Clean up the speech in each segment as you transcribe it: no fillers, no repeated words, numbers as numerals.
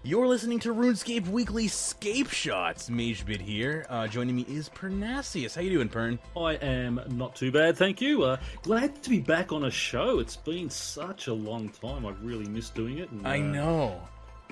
You're listening to Runescape Weekly Scape Shots. MageBit here. Joining me is Pernasius. How you doing, Pern? I am not too bad, thank you. Glad to be back on a show. It's been such a long time. I really miss doing it. And, I know.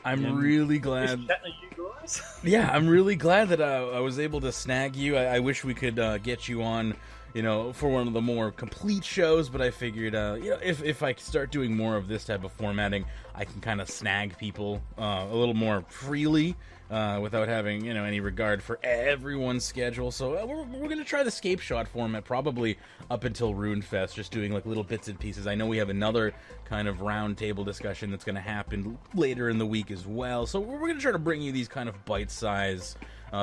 I'm really glad. Just chatting to you guys. Yeah, I'm really glad that I was able to snag you. I wish we could get you on, for one of the more complete shows, but I figured, if I start doing more of this type of formatting, I can kind of snag people a little more freely without having, any regard for everyone's schedule. So we're going to try the Scape Shot format probably up until RuneFest, just doing like little bits and pieces. I know we have another kind of round table discussion that's going to happen later in the week as well. So we're going to try to bring you these kind of bite-sized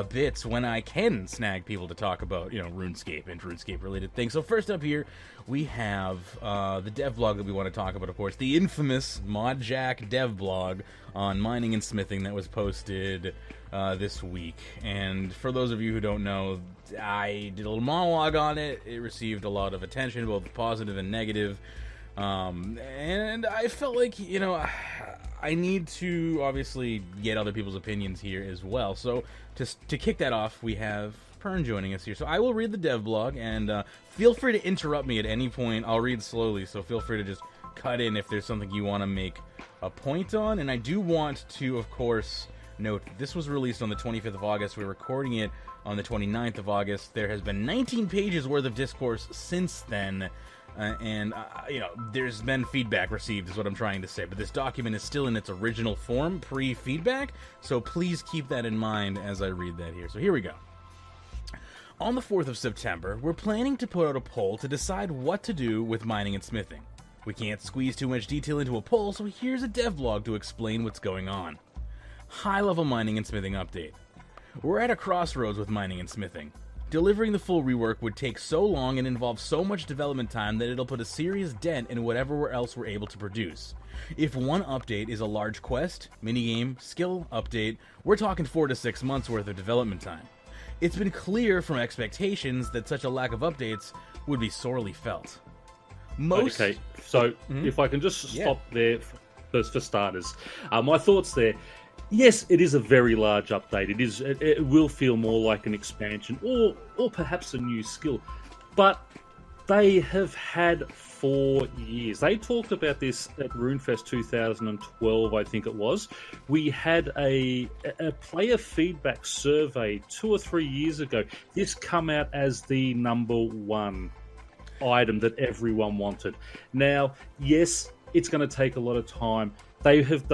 bits when I can snag people to talk about, RuneScape and RuneScape-related things. So first up here, we have the dev blog that we want to talk about, of course, the infamous ModJack dev blog on mining and smithing that was posted this week. And for those of you who don't know, I did a little monologue on it. It received a lot of attention, both positive and negative. And I felt like, I need to obviously get other people's opinions here as well. So to kick that off, we have Pern joining us here. So I will read the dev blog, and feel free to interrupt me at any point. I'll read slowly, so feel free to just cut in if there's something you want to make a point on. And I do want to, of course, note that this was released on the 25th of August. We're recording it on the 29th of August. There has been 19 pages worth of discourse since then. There's been feedback received, is what I'm trying to say. But this document is still in its original form, pre-feedback, so please keep that in mind as I read that here. So here we go. On the 4th of September, we're planning to put out a poll to decide what to do with mining and smithing. We can't squeeze too much detail into a poll, so here's a devlog to explain what's going on. High-level mining and smithing update. We're at a crossroads with mining and smithing. Delivering the full rework would take so long and involve so much development time that it'll put a serious dent in whatever else we're able to produce. If one update is a large quest, minigame, skill update, we're talking 4 to 6 months worth of development time. It's been clear from expectations that such a lack of updates would be sorely felt. Okay, so if I can just stop there for starters. My thoughts there. Yes, it is a very large update. It will feel more like an expansion or perhaps a new skill. But they have had 4 years. They talked about this at RuneFest 2012, I think it was. We had a player feedback survey 2 or 3 years ago. This come out as the #1 item that everyone wanted. Now, yes, it's going to take a lot of time. They've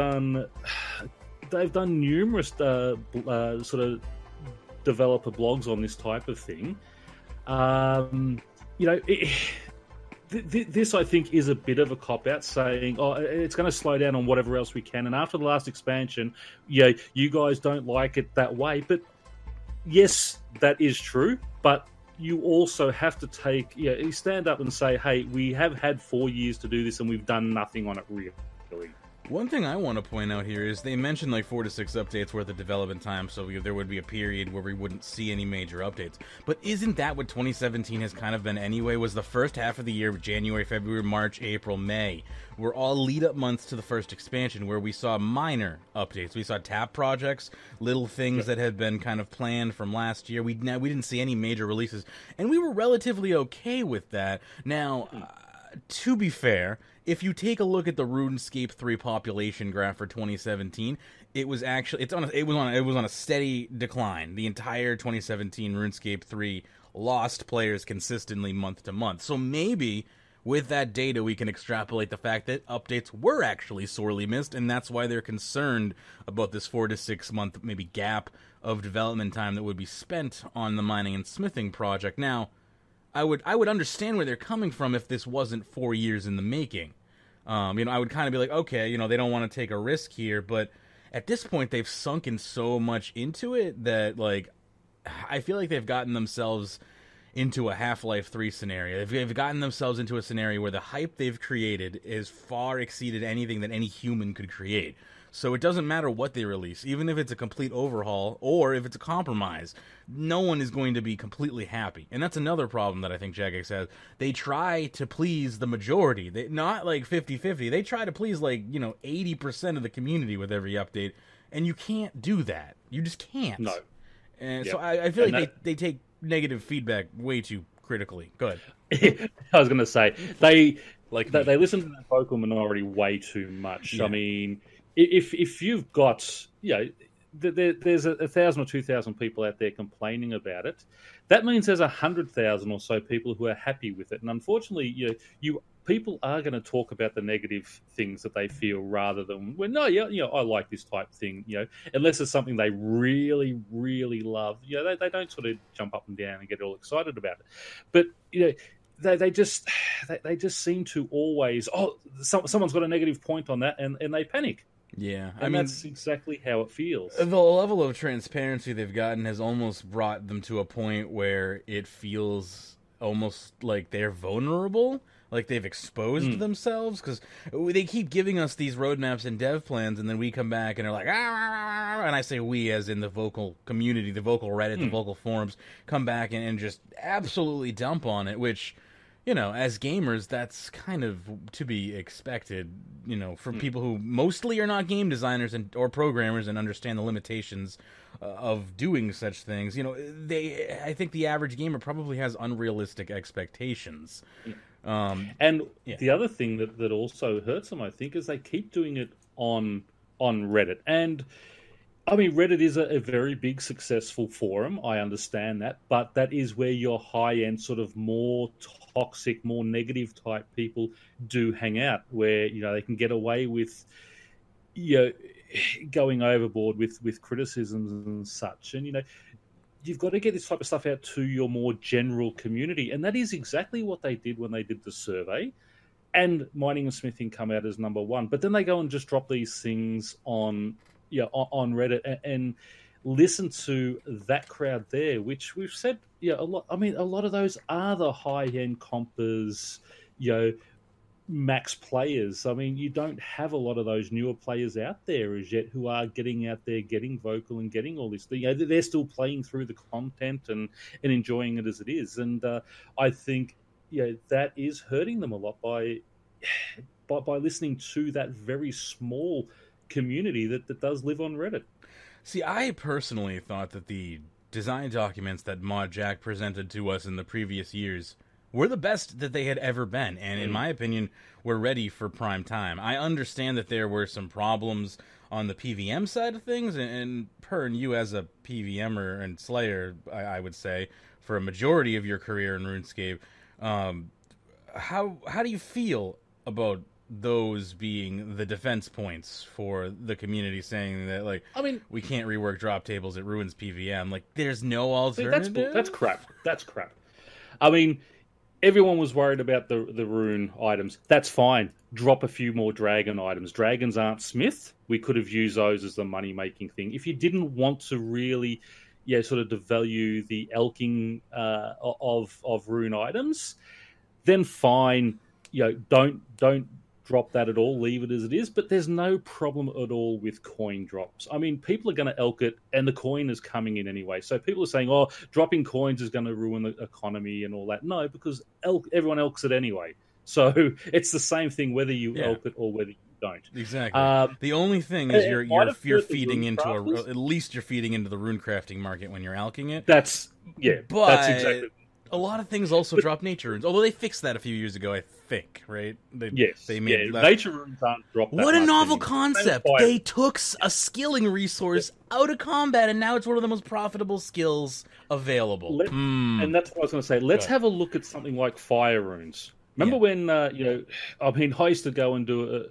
done numerous sort of developer blogs on this type of thing. This I think is a bit of a cop-out, saying, it's going to slow down on whatever else we can. And after the last expansion, you guys don't like it that way. But yes, that is true. But you also have to you stand up and say, hey, we have had 4 years to do this and we've done nothing on it really. One thing I want to point out here is they mentioned like 4 to 6 updates worth of development time, so there would be a period where we wouldn't see any major updates. But isn't that what 2017 has kind of been anyway? Was the first half of the year, January, February, March, April, May, were all lead-up months to the first expansion where we saw minor updates. We saw tap projects, little things that had been kind of planned from last year. We didn't see any major releases, and we were relatively okay with that. Now, to be fair, if you take a look at the RuneScape 3 population graph for 2017, it was on a steady decline. The entire 2017 RuneScape 3 lost players consistently month to month. So maybe with that data we can extrapolate the fact that updates were actually sorely missed, and that's why they're concerned about this 4 to 6 month maybe gap of development time that would be spent on the mining and smithing project. Now, I would understand where they're coming from if this wasn't 4 years in the making. I would kind of be like, okay, they don't want to take a risk here, but at this point they've sunken so much into it that, like, I feel like they've gotten themselves into a Half-Life 3 scenario. They've gotten themselves into a scenario where the hype they've created is far exceeded anything that any human could create. So it doesn't matter what they release, even if it's a complete overhaul or if it's a compromise, no one is going to be completely happy. And that's another problem that I think Jagex has. They try to please the majority, not like 50-50. They try to please 80% of the community with every update. and you can't do that. You just can't. No. And so I feel like they take negative feedback way too critically. Go ahead. I was going to say they listen to the vocal minority way too much. Yeah. I mean, if you've got there's 1,000 or 2,000 people out there complaining about it, that means there's 100,000 or so people who are happy with it. And unfortunately, people are going to talk about the negative things that they feel rather than, I like this type thing, unless it's something they really, really love. They don't sort of jump up and down and get all excited about it. But, they just seem to always, someone's got a negative point on that, and they panic. Yeah, I mean, that's exactly how it feels. The level of transparency they've gotten has almost brought them to a point where it feels almost like they're vulnerable, like they've exposed themselves, because they keep giving us these roadmaps and dev plans, and then we come back and they're like, and I say we as in the vocal community, the vocal Reddit, the vocal forums, come back and just absolutely dump on it, which, as gamers, that's kind of to be expected, from people who mostly are not game designers or programmers and understand the limitations of doing such things. I think the average gamer probably has unrealistic expectations. The other thing that also hurts them, I think, is they keep doing it on Reddit. And I mean, Reddit is a very big, successful forum. I understand that, but that is where your high-end, sort of more toxic, more negative type people do hang out, where they can get away with going overboard with criticisms and such. And you've got to get this type of stuff out to your more general community, and that is exactly what they did when they did the survey. And mining and smithing come out as number one, but then they go and just drop these things on Reddit and listen to that crowd there, which we've said, a lot. I mean, a lot of those are the high-end compers, max players. I mean, you don't have a lot of those newer players out there as yet who are getting out there, getting vocal and getting all this. They're still playing through the content and enjoying it as it is. And I think, that is hurting them a lot by listening to that very small community that does live on Reddit. See, I personally thought that the design documents that Mod Jack presented to us in the previous years were the best that they had ever been, and in my opinion, were ready for prime time. I understand that there were some problems on the PVM side of things, and you as a PVMer and Slayer, I would say, for a majority of your career in RuneScape, how do you feel about those being the defense points for the community, saying that, we can't rework drop tables, it ruins PVM. There's no alternative? See, that's crap. That's crap. I mean, everyone was worried about the rune items. That's fine. Drop a few more dragon items. Dragons aren't smith. We could have used those as the money-making thing. If you didn't want to really sort of devalue the elking of rune items, then fine. Don't drop that at all, leave it as it is, but there's no problem at all with coin drops. I mean, people are going to elk it, and the coin is coming in anyway. So people are saying, dropping coins is going to ruin the economy and all that. No, because everyone elks it anyway. So it's the same thing whether you elk it or whether you don't. Exactly. The only thing is you're feeding into at least you're feeding into the rune crafting market when you're elking it. That's exactly. A lot of things also drop nature runes, although they fixed that a few years ago, I think, right? Nature runes aren't dropped. What a novel concept! They took a skilling resource out of combat, and now it's one of the most profitable skills available. And that's what I was going to say. Let's have a look at something like fire runes. Remember when I used to go and do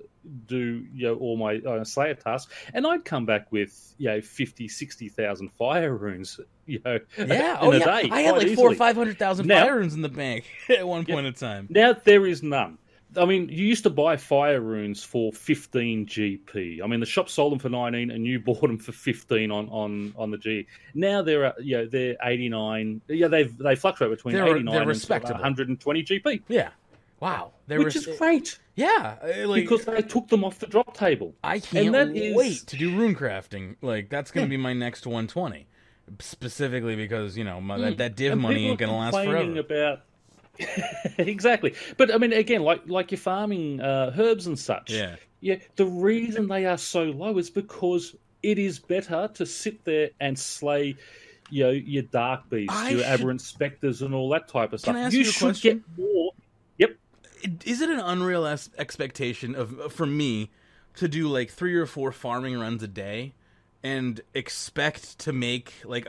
all my Slayer tasks, and I'd come back with 50,000, 60,000 fire runes. In a day. I had like 400,000 or 500,000 fire runes in the bank at one point in time. Now there is none. I mean, you used to buy fire runes for 15 GP. I mean, the shop sold them for 19, and you bought them for 15 on the G. Now they're 89. They fluctuate between 89 and 120 GP. Yeah. Wow. Which is great. Yeah. Because they took them off the drop table. I can't wait to do rune crafting. That's going to be my next 120. Specifically because, that div money ain't going to last forever. About... Exactly. But, I mean, again, like you're farming herbs and such. Yeah. The reason they are so low is because it is better to sit there and slay, your dark beasts, your aberrant specters, and all that type of stuff. Can I ask you a question? Get more. Yep. Is it an unreal expectation for me to do like 3 or 4 farming runs a day and expect to make like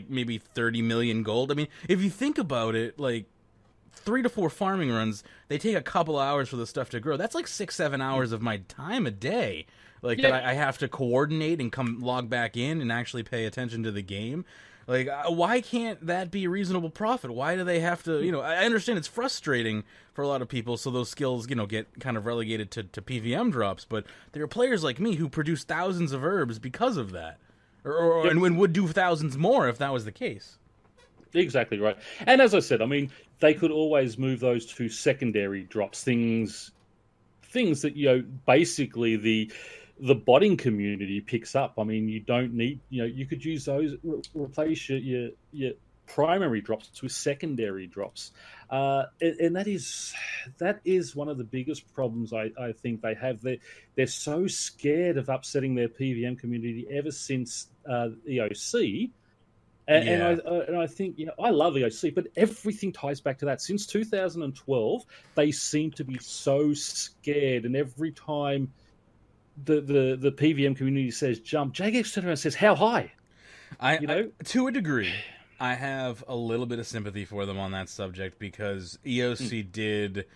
maybe 30 million gold? I mean, if you think about it, like 3 to 4 farming runs, they take a couple hours for the stuff to grow. That's like 6-7 hours of my time a day. Like that I have to coordinate and come log back in and actually pay attention to the game. Like, why can't that be reasonable profit? Why do they have to, I understand it's frustrating for a lot of people, so those skills, get kind of relegated to PVM drops, but there are players like me who produce thousands of herbs because of that. And would do thousands more if that was the case. Exactly right. And as I said, I mean, they could always move those to secondary drops, things that, basically the botting community picks up. I mean, you don't need, you could use those, replace your primary drops with secondary drops. And that is one of the biggest problems I think they have. They're so scared of upsetting their PVM community ever since EOC. And I think, I love EOC, but everything ties back to that. Since 2012, they seem to be so scared, and every time the PVM community says jump, Jagex turns around and says, how high? To a degree, I have a little bit of sympathy for them on that subject, because EOC did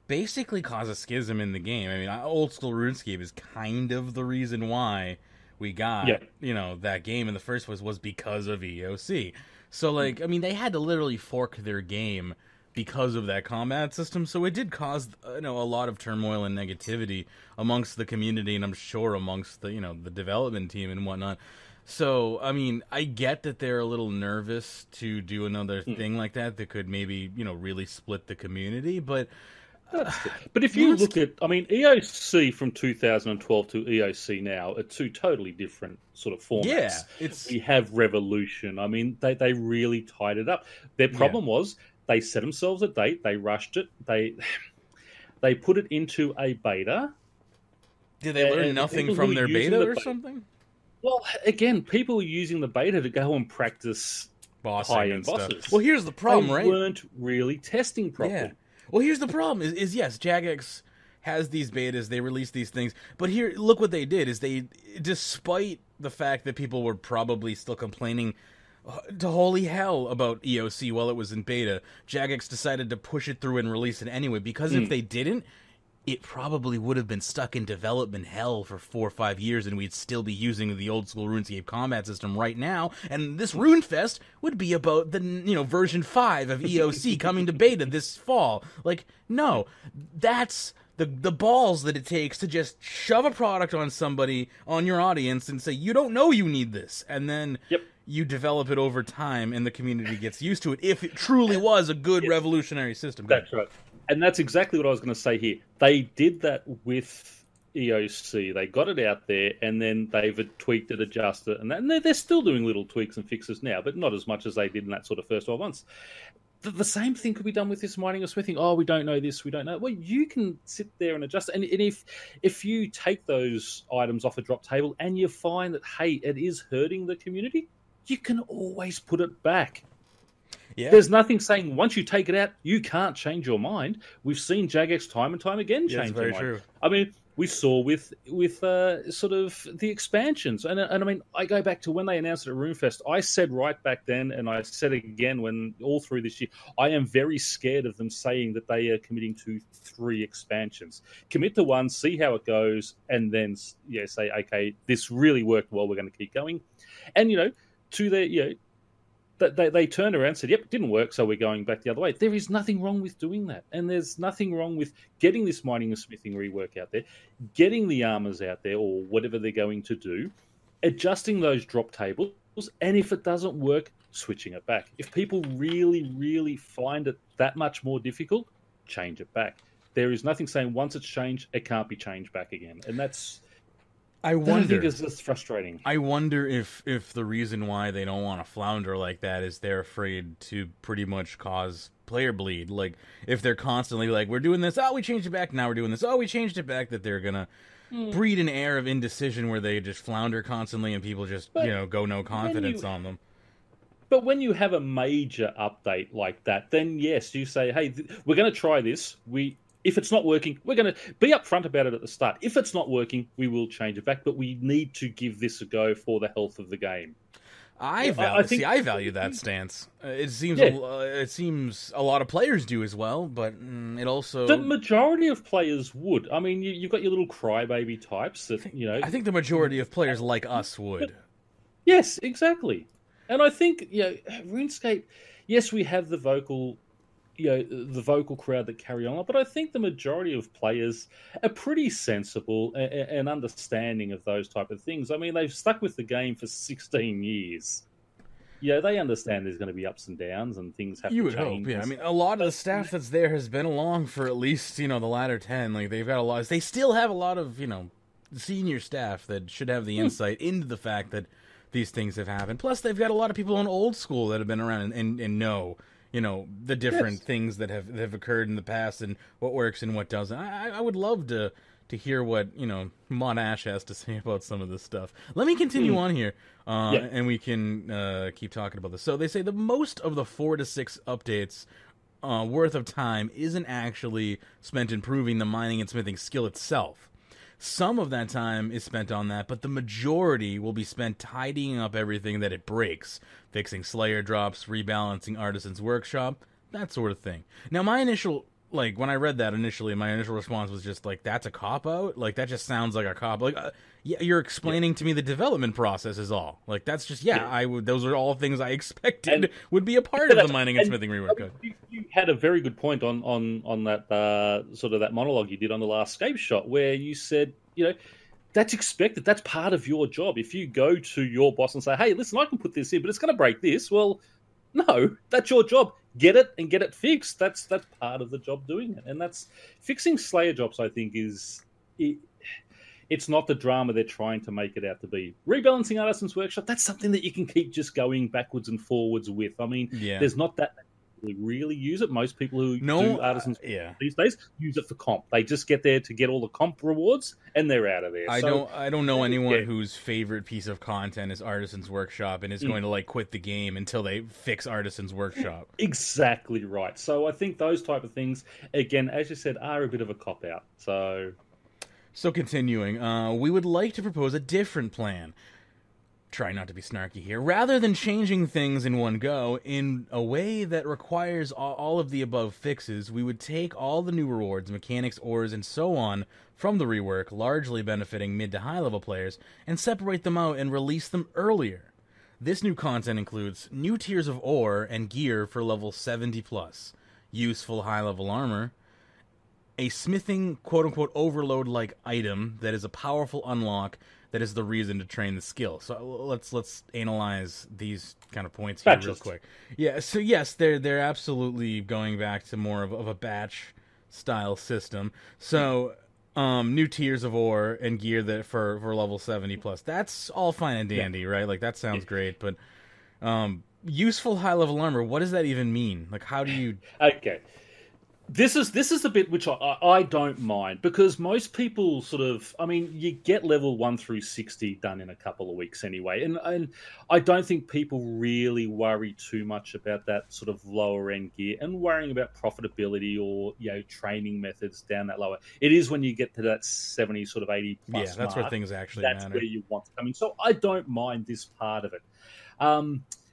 basically cause a schism in the game. I mean, old school RuneScape is kind of the reason why we got, that game in the first place, was because of EOC. So, like, I mean, they had to literally fork their game because of that combat system, so it did cause, a lot of turmoil and negativity amongst the community, and I'm sure amongst the, the development team and whatnot. So, I mean, I get that they're a little nervous to do another thing like that could maybe, really split the community, but... But if you look at, I mean, EOC from 2012 to EOC now are two totally different sort of formats. Yeah, we have Revolution. I mean, they really tied it up. Their problem was they set themselves a date, they rushed it, they put it into a beta. Did they learn nothing from their beta or something? Well, again, people were using the beta to go and practice high-end bosses. Well, here's the problem, right? They weren't really testing properly. Yeah. Well, here's the problem: is yes, Jagex has these betas, they release these things, but here, look what they did: is they, despite the fact that people were probably still complaining to holy hell about EOC while it was in beta, Jagex decided to push it through and release it anyway. Because if they didn't, it probably would have been stuck in development hell for 4 or 5 years, and we'd still be using the old school RuneScape combat system right now, and this RuneFest would be about the, version 5 of EOC coming to beta this fall. Like, no, that's the balls that it takes to just shove a product on somebody, on your audience, and say, you don't know you need this, and then you develop it over time, and the community gets used to it, if it truly was a good revolutionary system. That's right. And that's exactly what I was going to say here. They did that with EOC. They got it out there, and then they've tweaked it, adjusted it, and they're still doing little tweaks and fixes now, but not as much as they did in that sort of first 12 months. The same thing could be done with this mining or smithing. Oh, we don't know this, we don't know. Well, you can sit there and adjust. And if you take those items off a drop table and you find that, hey, it is hurting the community, you can always put it back. Yeah. There's nothing saying once you take it out, you can't change your mind. We've seen Jagex time and time again change their mind. True. I mean, we saw with sort of the expansions. And I mean, I go back to when they announced it at RuneFest. I said right back then, and I said again when all through this year, I am very scared of them saying that they are committing to 3 expansions. Commit to 1, see how it goes, and then say, okay, this really worked well, we're going to keep going. And, to their, they turned around and said, yep, it didn't work, so we're going back the other way. There is nothing wrong with doing that. And there's nothing wrong with getting this mining and smithing rework out there, getting the armors out there or whatever they're going to do, adjusting those drop tables, and if it doesn't work, switching it back. If people really, really find it that much more difficult, change it back. There is nothing saying once it's changed, it can't be changed back again. And that's... I think it's just frustrating. I wonder if the reason why they don't want to flounder like that is they're afraid to pretty much cause player bleed. Like, if they're constantly like, we're doing this, oh, we changed it back, now we're doing this, oh, we changed it back, that they're gonna breed an air of indecision where they just flounder constantly and people just, go no confidence on them. But when you have a major update like that, then yes, you say, hey, we're going to try this. If it's not working, we're going to be upfront about it at the start. If it's not working, we will change it back, but we need to give this a go for the health of the game. I value that stance. It seems a lot of players do as well, but it also the majority of players would. I mean, you've got your little crybaby types that I think the majority of players like us would. Yes, exactly. And I think RuneScape. Yes, we have the vocal crowd that carry on, but I think the majority of players are pretty sensible and understanding of those type of things. I mean, they've stuck with the game for 16 years. Yeah, they understand there's going to be ups and downs and things have to change. You would hope, yeah. I mean, a lot of the staff that's there has been along for at least, the latter 10. Like, they've got a lot. They still have a lot of, senior staff that should have the insight into the fact that these things have happened. Plus, they've got a lot of people on old school that have been around and know, the different things that have occurred in the past and what works and what doesn't. I would love to hear what, Mod Ash has to say about some of this stuff. Let me continue on here, and we can keep talking about this. So they say the most of the 4 to 6 updates worth of time isn't actually spent improving the mining and smithing skill itself. Some of that time is spent on that, but the majority will be spent tidying up everything that it breaks, fixing Slayer drops, rebalancing Artisan's Workshop, that sort of thing. Now, my initial, when I read that initially, my initial response was just, that's a cop-out? That just sounds like a cop. You're explaining to me the development process is all. That's just, those are all things I expected would be a part of the mining and smithing rework. You had a very good point on that sort of that monologue you did on the last Scape shot, where you said, that's expected. That's part of your job. If you go to your boss and say, hey, listen, I can put this in, but it's going to break this. Well, no, that's your job. Get it and get it fixed. That's part of the job doing it. And that's fixing Slayer drops, I think, it's not the drama they're trying to make it out to be. Rebalancing Artisan's Workshop, that's something that you can keep just going backwards and forwards with. I mean, there's not that many really use it. Most people who do Artisan's these days use it for comp. They just get there to get all the comp rewards, and they're out of there. I don't know anyone whose favorite piece of content is Artisan's Workshop and is going to quit the game until they fix Artisan's Workshop. Exactly right. So I think those type of things, again, as you said, are a bit of a cop-out. So continuing, we would like to propose a different plan. Try not to be snarky here. Rather than changing things in one go, in a way that requires all of the above fixes, we would take all the new rewards, mechanics, ores, and so on from the rework, largely benefiting mid to high level players, and separate them out and release them earlier. This new content includes new tiers of ore and gear for level 70+, useful high level armor, a smithing quote-unquote overload-like item that is a powerful unlock that is the reason to train the skill. So let's analyze these kind of points here real quick. Yeah, so yes, they're absolutely going back to more of a batch style system. So new tiers of ore and gear that for level 70+. That's all fine and dandy, right? That sounds great, but useful high level armor, what does that even mean? How do you Okay. This is the bit which I don't mind, because most people sort of, I mean, you get level 1 through 60 done in a couple of weeks anyway, and I don't think people really worry too much about that sort of lower end gear and worrying about profitability or training methods down that lower. It is when you get to that 70 sort of 80 plus that's mark, where things actually matter. That's where you want to come in. So I don't mind this part of it.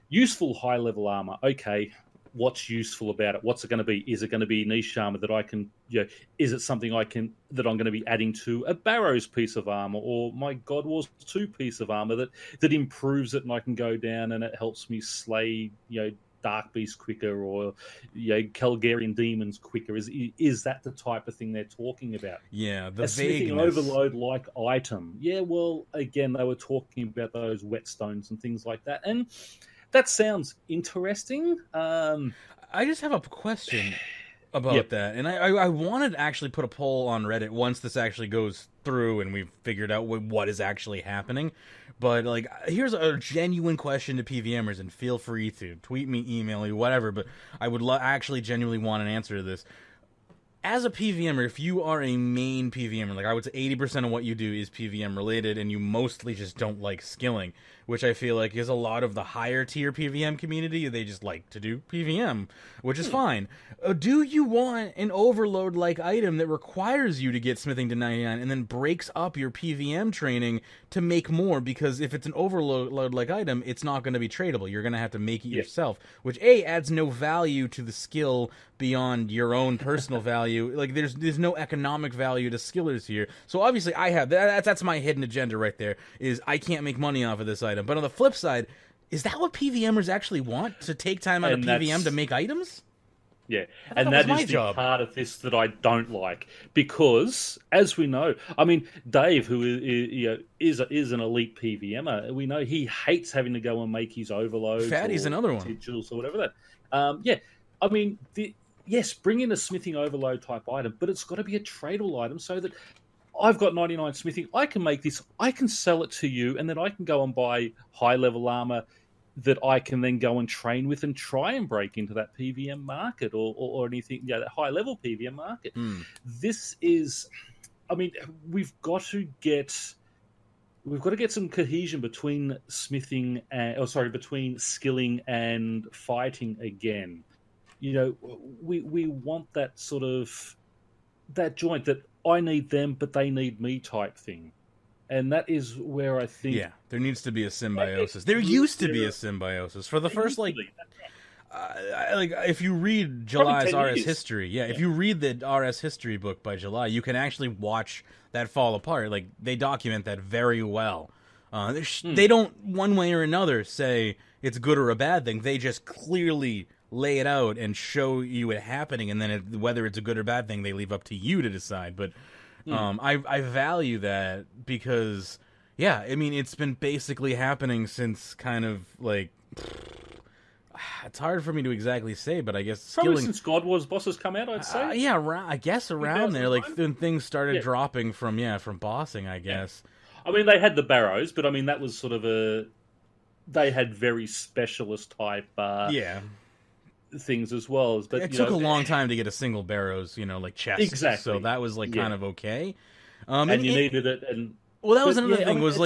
Useful high level armor, okay. What's useful about it? What's it going to be? Is it going to be niche armor that I can, is it something that I'm going to be adding to a Barrows piece of armor or my God Wars 2 piece of armor that improves it and I can go down and it helps me slay, Dark Beast quicker or, Calgarian demons quicker? Is that the type of thing they're talking about? Yeah, the smithing overload-like item. Yeah, well, again, they were talking about those whetstones and things like that. And that sounds interesting. I just have a question about that. And I wanted to actually put a poll on Reddit once this actually goes through and we've figured out what is actually happening. But, here's a genuine question to PVMers, and feel free to tweet me, email me, whatever. But I would actually genuinely want an answer to this. as a PVMer, if you are a main PVMer, like I would say 80% of what you do is PVM related, and you mostly just don't like skilling, which I feel like is a lot of the higher tier PVM community. They just like to do PVM, which is fine. Do you want an overload-like item that requires you to get smithing to 99 and then breaks up your PVM training to make more? Because if it's an overload-like item, it's not going to be tradable. You're going to have to make it yourself, which adds no value to the skill beyond your own personal value. Like there's no economic value to skillers here. So obviously I have that's my hidden agenda right there, is I can't make money off of this item. But on the flip side, is that what PVMers actually want, to take time out of PVM to make items? Yeah, and that is the part of this that I don't like, because, as we know, I mean, Dave, who is an elite PVMer, we know he hates having to go and make his overloads. Fatty's another one. Sigils or whatever that. I mean, yes, bring in a smithing overload type item, but it's got to be a tradable item so that I've got 99 smithing, I can make this, I can sell it to you, and then I can go and buy high-level armor that I can then go and train with and try and break into that PVM market or anything, that high-level PVM market. This is, I mean, we've got to get some cohesion between between skilling and fighting again. We want that sort of, that joint that I need them, but they need me type thing. And that is where I think... Yeah, there needs to be a symbiosis. There used to be a symbiosis. For the first, if you read July's RS history, if you read the RS history book by July, you can actually watch that fall apart. Like, they document that very well. They don't, one way or another, say it's good or a bad thing. They just clearly lay it out and show you it happening, and then whether it's a good or bad thing, they leave up to you to decide. But I value that because, I mean, it's been basically happening since kind of like, it's hard for me to exactly say, but I guess probably since God Wars bosses come out, I'd say. I guess around there, like when things started dropping from bossing, I guess. I mean, they had the barrows, but I mean that was sort of they had very specialist type things as well. But it took a long time to get a single barrows, like chest. Exactly. So that was kind of okay. And you needed it. And that was another thing. Was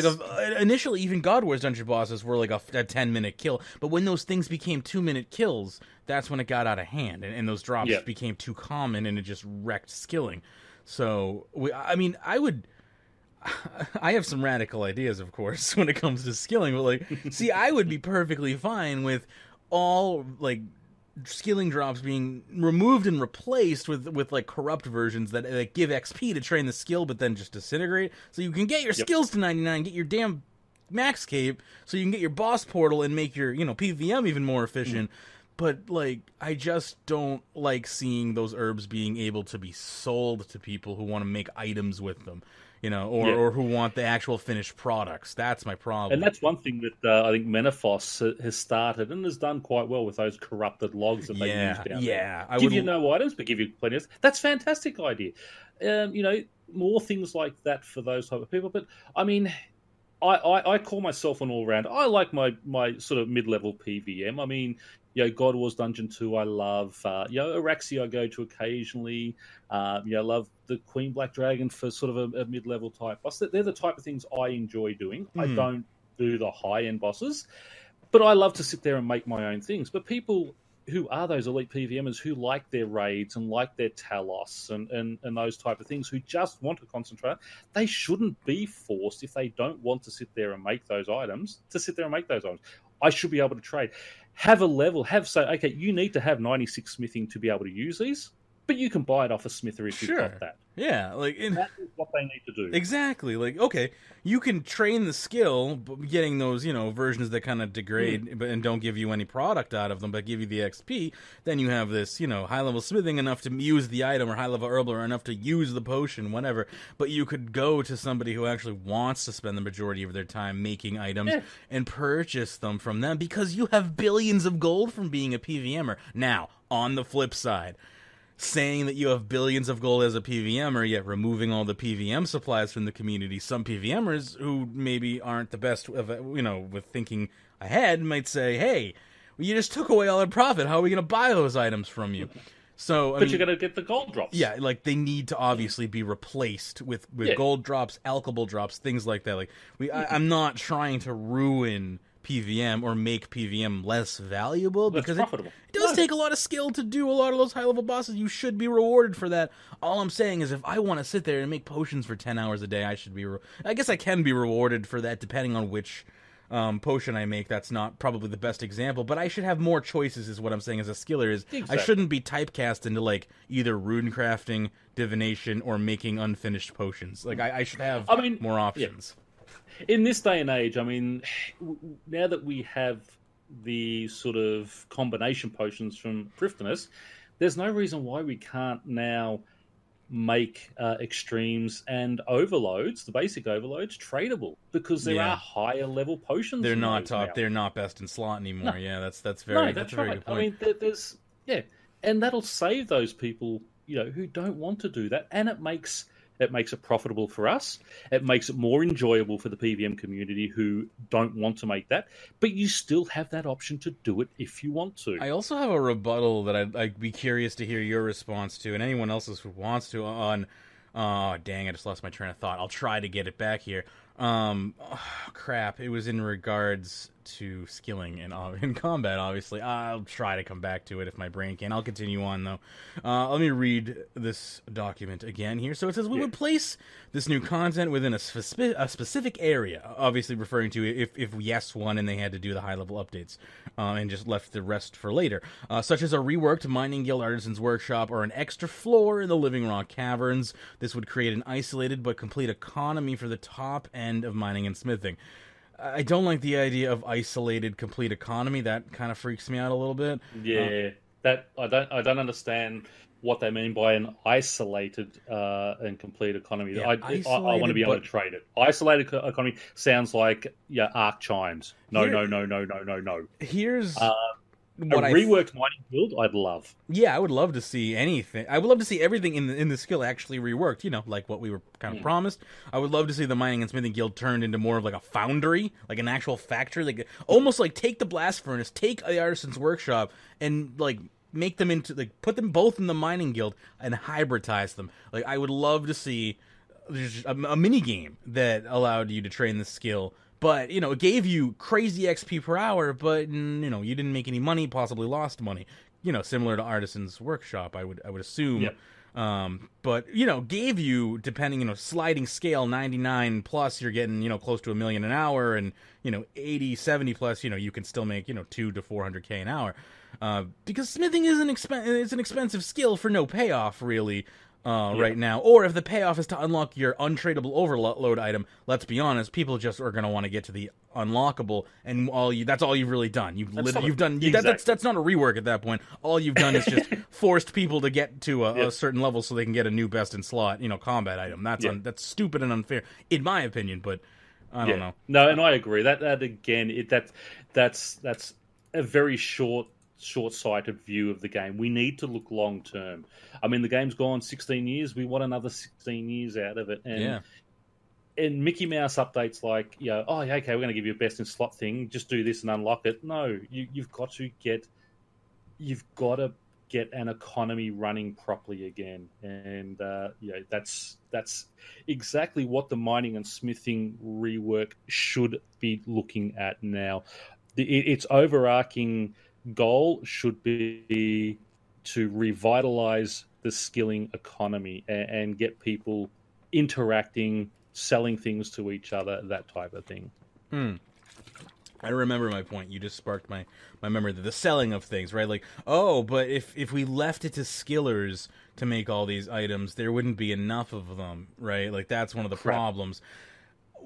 initially even God Wars dungeon bosses were like a 10-minute kill, but when those things became 2-minute kills, that's when it got out of hand, and those drops became too common, and it just wrecked skilling. So I have some radical ideas, of course, when it comes to skilling, but I would be perfectly fine with all skilling drops being removed and replaced with corrupt versions that give XP to train the skill, but then just disintegrate. So you can get your skills to 99, get your damn max cape, so you can get your boss portal and make your PVM even more efficient. But I just don't like seeing those herbs being able to be sold to people who want to make items with them. Or who want the actual finished products. That's my problem. And that's one thing that I think Menaphos has started and has done quite well with those corrupted logs that they use down there. Give you no items, but give you plenty of... That's a fantastic idea. More things like that for those type of people. But, I mean, I call myself an all-round. I like my sort of mid-level PVM. I mean... God Wars Dungeon 2 I love. Araxi I go to occasionally. I love the Queen Black Dragon for sort of a mid-level type boss. They're the type of things I enjoy doing. I don't do the high-end bosses, but I love to sit there and make my own things. But people who are those elite PVMers who like their raids and like their Talos and those type of things, who just want to concentrate, they shouldn't be forced, if they don't want to sit there and make those items, to sit there and make those items. I should be able to trade. Have a level, okay, you need to have 96 smithing to be able to use these, but you can buy it off a smither if you've got that. Yeah, that is what they need to do. Exactly. Okay, you can train the skill, getting those, versions that kind of degrade and don't give you any product out of them, but give you the XP. Then you have this, high-level smithing enough to use the item, or high-level herbal enough to use the potion, whatever. But you could go to somebody who actually wants to spend the majority of their time making items and purchase them from them, because you have billions of gold from being a PVMer. Now, on the flip side, saying that you have billions of gold as a PVMer, yet removing all the PVM supplies from the community, some PVMers who maybe aren't the best with thinking ahead might say, hey, you just took away all our profit. How are we going to buy those items from you? So, but you're going to get the gold drops. Yeah, like they need to obviously be replaced with gold drops, alchable drops, things like that. Like I'm not trying to ruin PVM or make PVM less valuable because it does take a lot of skill to do a lot of those high level bosses. You should be rewarded for that. All I'm saying is if I want to sit there and make potions for 10 hours a day, I should be. I guess I can be rewarded for that depending on which potion I make. That's not probably the best example, but I should have more choices is what I'm saying as a skiller. I shouldn't be typecast into like either rune crafting, divination, or making unfinished potions. Like I should have more options. In this day and age, I mean, now that we have the sort of combination potions from Thriftiness, there's no reason why we can't now make extremes and overloads, the basic overloads, tradable because there are higher level potions. They're not top. Now. They're not best in slot anymore. No. Yeah, that's very. That's right. A very good point. I mean, there's and that'll save those people, who don't want to do that, and it makes it profitable for us. It makes it more enjoyable for the PVM community who don't want to make that. But you still have that option to do it if you want to. I also have a rebuttal that I'd be curious to hear your response to, and anyone else's who wants to, on... Oh, dang, I just lost my train of thought. I'll try to get it back here. Crap. It was in regards to skilling in combat, obviously. I'll try to come back to it if my brain can. I'll continue on, though. Let me read this document again here. So it says, we would place this new content within a specific area, obviously referring to if Yes won and they had to do the high-level updates, and just left the rest for later, such as a reworked Mining Guild Artisan's Workshop or an extra floor in the Living Rock Caverns. This would create an isolated but complete economy for the top end of mining and smithing. I don't like the idea of isolated complete economy. That kind of freaks me out a little bit. Yeah, I don't understand what they mean by an isolated and complete economy. Yeah, I want to be able to trade it. Isolated economy sounds like arc chimes. No. Here's what a reworked mining guild, I'd love. Yeah, I would love to see anything. I would love to see everything in the skill actually reworked, like what we were kind of promised. I would love to see the mining and smithing guild turned into more of like a foundry, like an actual factory, like almost like take the blast furnace, take the artisan's workshop, and like make them into, like, put them both in the mining guild and hybridize them. Like, I would love to see a mini game that allowed you to train the skill. But, it gave you crazy XP per hour, but, you didn't make any money, possibly lost money. Similar to Artisan's Workshop, I would assume. Yep. But, gave you, depending, sliding scale, 99 plus, you're getting, close to $1 million an hour, and, 80, 70 plus, you can still make, 200 to 400K an hour. Because smithing is an expensive skill for no payoff, really. Right now, or if the payoff is to unlock your untradeable overload item, let's be honest, people just are going to want to get to the unlockable, and that's all you've really done. That's not a rework at that point. All you've done is just forced people to get to a certain level so they can get a new best in slot, combat item. That's stupid and unfair, in my opinion, but I don't know. No, and I agree. That again, that's a very short-sighted view of the game. We need to look long-term. I mean, the game's gone 16 years. We want another 16 years out of it. And Mickey Mouse updates like, okay, we're going to give you a best in slot thing. Just do this and unlock it. No, you've got to get an economy running properly again. And that's exactly what the mining and smithing rework should be looking at now. Its overarching goal should be to revitalize the skilling economy and get people interacting, selling things to each other, that type of thing. I remember my point. You just sparked my memory. The selling of things, right? Like, but if we left it to skillers to make all these items, there wouldn't be enough of them, right? Like, that's one of the problems.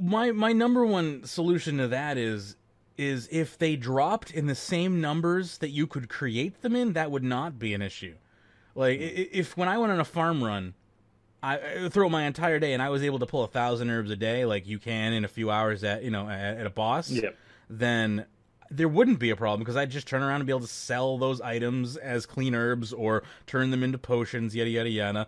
My number one solution to that is if they dropped in the same numbers that you could create them in, that would not be an issue. Like, if when I went on a farm run, I throw my entire day and I was able to pull 1,000 herbs a day, like you can in a few hours at a boss, then there wouldn't be a problem because I'd just turn around and be able to sell those items as clean herbs or turn them into potions, yada, yada, yada.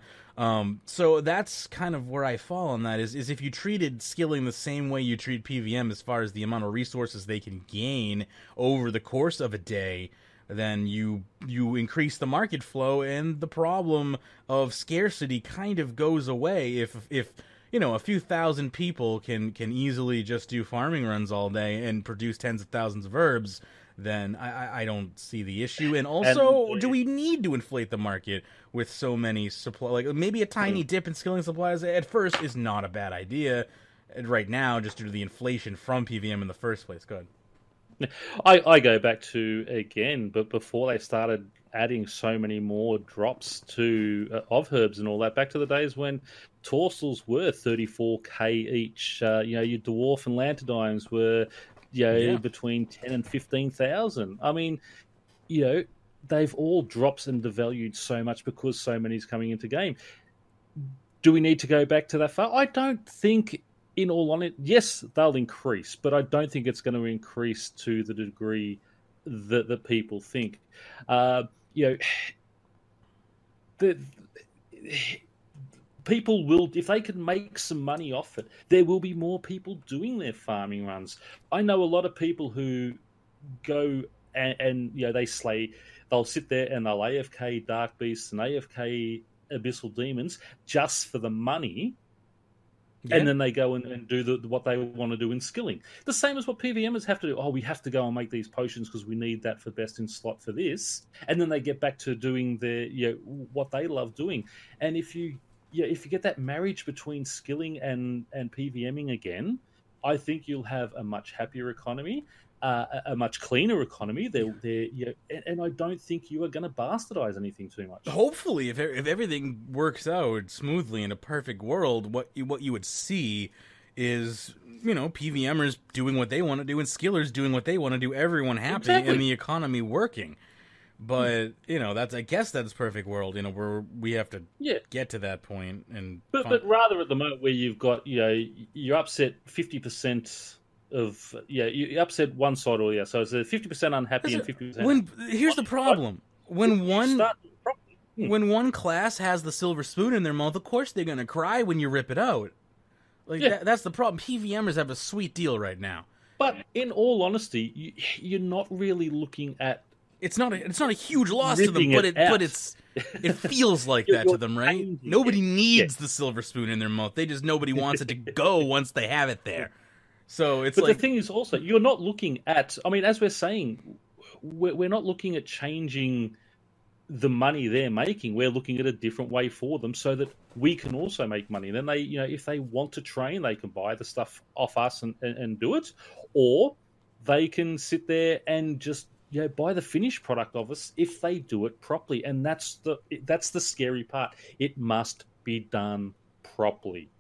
So that's kind of where I fall on that is if you treated skilling the same way you treat PVM as far as the amount of resources they can gain over the course of a day, then you increase the market flow, and the problem of scarcity kind of goes away. If a few thousand people can easily just do farming runs all day and produce tens of thousands of herbs, then I don't see the issue. And also, do we need to inflate the market with so many supply? Like, maybe a tiny dip in skilling supplies at first is not a bad idea right now, just due to the inflation from PVM in the first place. Go ahead. I go back to, again, but before they started adding so many more drops to of herbs and all that, back to the days when torsals were 34k each. Your dwarf and lanternines were between 10 and 15,000. I mean, they've all dropped and devalued so much because so many's coming into game. Do we need to go back to that far? I don't think. In all honesty, yes, they'll increase, but I don't think it's going to increase to the degree that people think. People will, if they can make some money off it, there will be more people doing their farming runs. I know a lot of people who go and they slay. They'll sit there and they'll AFK Dark Beasts and AFK Abyssal Demons just for the money. Yeah. And then they go and do what they want to do in skilling. The same as what PVMers have to do. Oh, we have to go and make these potions because we need that for best in slot for this. And then they get back to doing what they love doing. And if you get that marriage between skilling and PVMing again, I think you'll have a much happier economy, a much cleaner economy. And I don't think you are going to bastardize anything too much. Hopefully, if everything works out smoothly in a perfect world, what you would see is PVMers doing what they want to do and skillers doing what they want to do. Everyone happy and the economy working. But I guess that's perfect world. Where we have to get to that point. But rather at the moment where you've got you upset 50%. You upset one side or the other. So it's a 50% unhappy and 50%. Here's the problem: when one class has the silver spoon in their mouth, of course they're gonna cry when you rip it out. That's the problem. PVMers have a sweet deal right now. But in all honesty, you're not really looking at. It's not a huge loss to them, but it feels like that to them, right? Nobody needs the silver spoon in their mouth. Nobody wants it to go once they have it there. So but the thing is also, you're not looking at, as we're saying, we're not looking at changing the money they're making. We're looking at a different way for them so that we can also make money. Then they, if they want to train, they can buy the stuff off us and do it, or they can sit there and just buy the finished product of us if they do it properly. And that's the scary part. It must be done properly.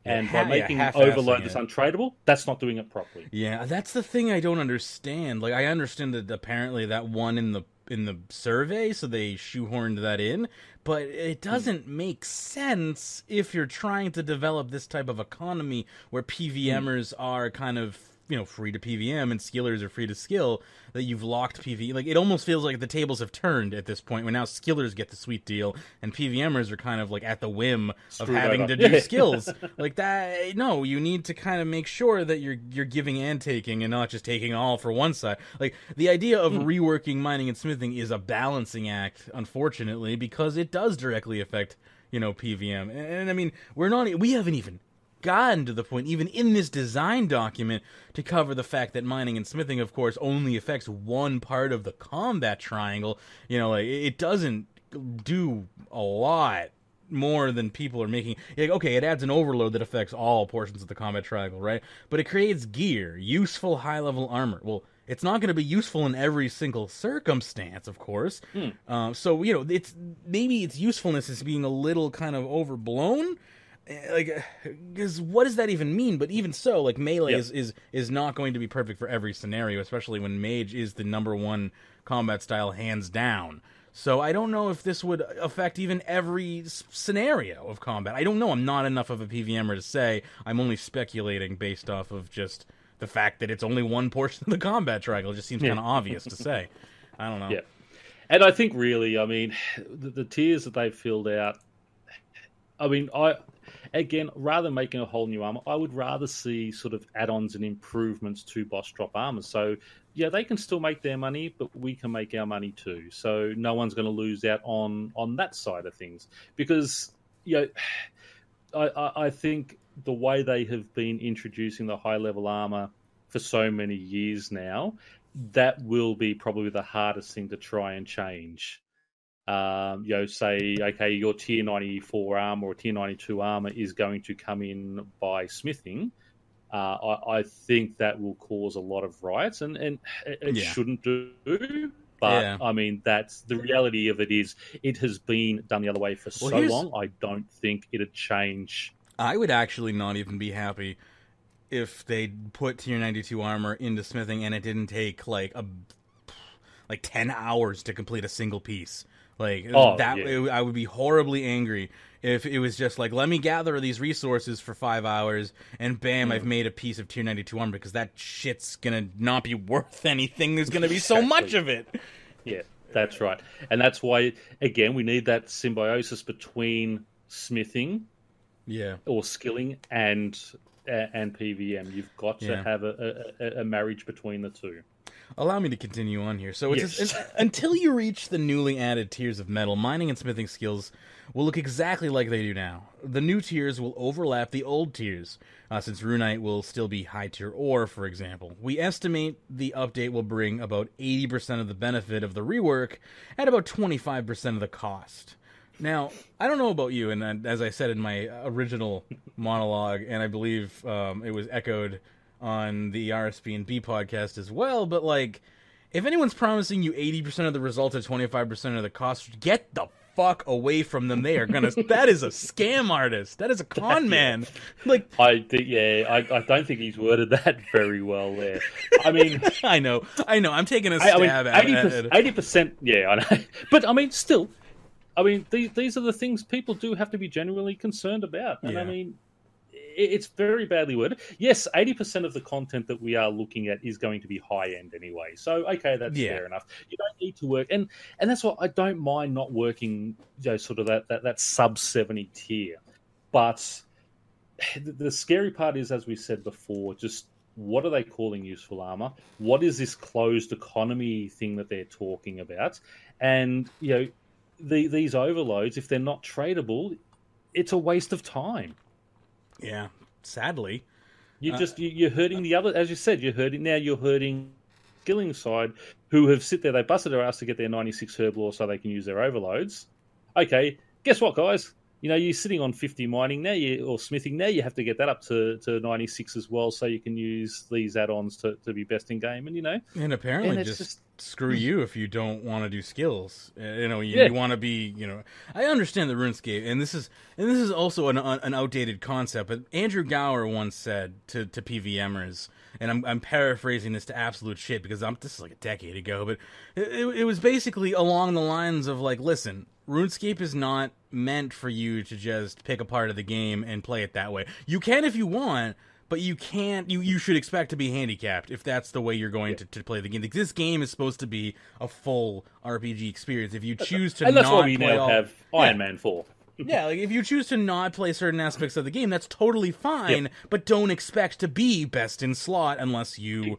And by making Overload this untradeable, that's not doing it properly. Yeah, that's the thing I don't understand. Like, I understand that apparently that one in the survey, so they shoehorned that in, but it doesn't make sense if you're trying to develop this type of economy where PVMers are kind of free to PVM and skillers are free to skill, that you've locked PV. Like, it almost feels like the tables have turned at this point, where now skillers get the sweet deal and PVMers are kind of like at the whim of having to do skills. Like that, no, you need to kind of make sure that you're giving and taking and not just taking all for one side. Like, the idea of reworking mining and smithing is a balancing act, unfortunately, because it does directly affect, PVM. And we haven't even gotten to the point, even in this design document, to cover the fact that mining and smithing, of course, only affects one part of the combat triangle. It doesn't do a lot more than people are making. Okay, it adds an overload that affects all portions of the combat triangle, right? But it creates gear, useful high-level armor. Well, it's not going to be useful in every single circumstance, of course. So, it's maybe its usefulness is being a little kind of overblown. Because what does that even mean? But even so, melee is not going to be perfect for every scenario, especially when mage is the number one combat style hands down. So I don't know if this would affect even every scenario of combat. I don't know. I'm not enough of a PVMer to say. I'm only speculating based off of just the fact that it's only one portion of the combat triangle. It just seems kind of obvious to say. I don't know. Yeah. And I think really, the tiers that they've filled out, again, rather than making a whole new armor, I would rather see sort of add-ons and improvements to boss drop armor. So yeah, they can still make their money, but we can make our money too. So no one's going to lose out on that side of things, because I think the way they have been introducing the high level armor for so many years now, that will be probably the hardest thing to try and change. Say, okay, your tier 94 armor or tier 92 armor is going to come in by smithing. I think that will cause a lot of riots, and it shouldn't do. But I mean, that's the reality of it. Is it has been done the other way for so long? I don't think it'd change. I would actually not even be happy if they put tier 92 armor into smithing and it didn't take like 10 hours to complete a single piece. I would be horribly angry if it was just like, let me gather these resources for 5 hours and bam, I've made a piece of tier 92 armor, because that shit's gonna not be worth anything. There's gonna be so much of it. Yeah, that's right. And that's why, again, we need that symbiosis between smithing or skilling and PVM. You've got to have a marriage between the two. Allow me to continue on here. So until you reach the newly added tiers of metal, mining and smithing skills will look exactly like they do now. The new tiers will overlap the old tiers, since Runite will still be high tier ore, for example. We estimate the update will bring about 80% of the benefit of the rework at about 25% of the cost. Now, I don't know about you, and as I said in my original monologue, and I believe it was echoed on the RSP&B podcast as well, but like, if anyone's promising you 80% of the results at 25% of the cost, get the fuck away from them. They are gonna that is a scam artist. That is a con man. Like, I don't think he's worded that very well there. I mean, I know I'm taking a stab at it. 80%, yeah, I know. But I mean, still, I mean, these are the things people do have to be genuinely concerned about. And I mean, it's very badly worded. Yes, 80% of the content that we are looking at is going to be high-end anyway. So, okay, that's fair enough. You don't need to work. And that's why I don't mind not working, sort of that sub-70 tier. But the scary part is, as we said before, just what are they calling useful armor? What is this closed economy thing that they're talking about? And, these overloads, if they're not tradable, it's a waste of time. Yeah, sadly. You're hurting the other, as you said, you're hurting skilling side, who have sit there, they busted their ass to get their 96 herb lore so they can use their overloads. Okay, guess what, guys? You're sitting on 50 mining now, or smithing now, you have to get that up to 96 as well, so you can use these add-ons to be best in game, And apparently just screw you if you don't want to do skills. You want to be, I understand the RuneScape, and this is also an outdated concept, but Andrew Gower once said to PVMers, and I'm paraphrasing this to absolute shit because this is like a decade ago, but it was basically along the lines of like, listen, RuneScape is not meant for you to just pick a part of the game and play it that way. You can if you want, but you can't. You should expect to be handicapped if that's the way you're going to play the game. This game is supposed to be a full RPG experience. If you choose to, and that's why we now have Iron Man 4. Yeah, like if you choose to not play certain aspects of the game, that's totally fine. But don't expect to be best in slot unless you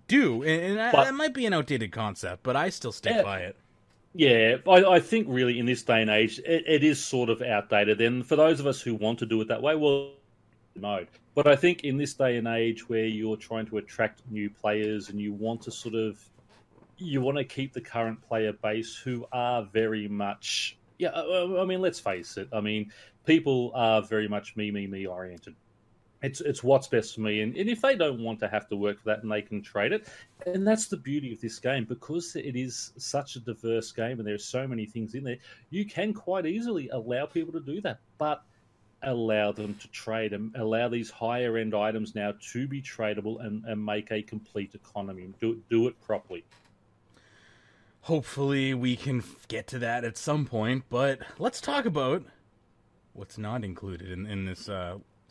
do. And that might be an outdated concept, but I still stick by it. Yeah, I think really in this day and age, it is sort of outdated. And for those of us who want to do it that way, well, no. But I think in this day and age where you're trying to attract new players and you want to you want to keep the current player base who are very much, I mean, let's face it. I mean, people are very much me oriented. It's what's best for me, and if they don't want to have to work for that and they can trade it, and that's the beauty of this game, because it is such a diverse game and there's so many things in there, you can quite easily allow people to do that, but allow them to trade and allow these higher end items now to be tradable and make a complete economy and do it properly. Hopefully we can get to that at some point, but let's talk about what's not included in this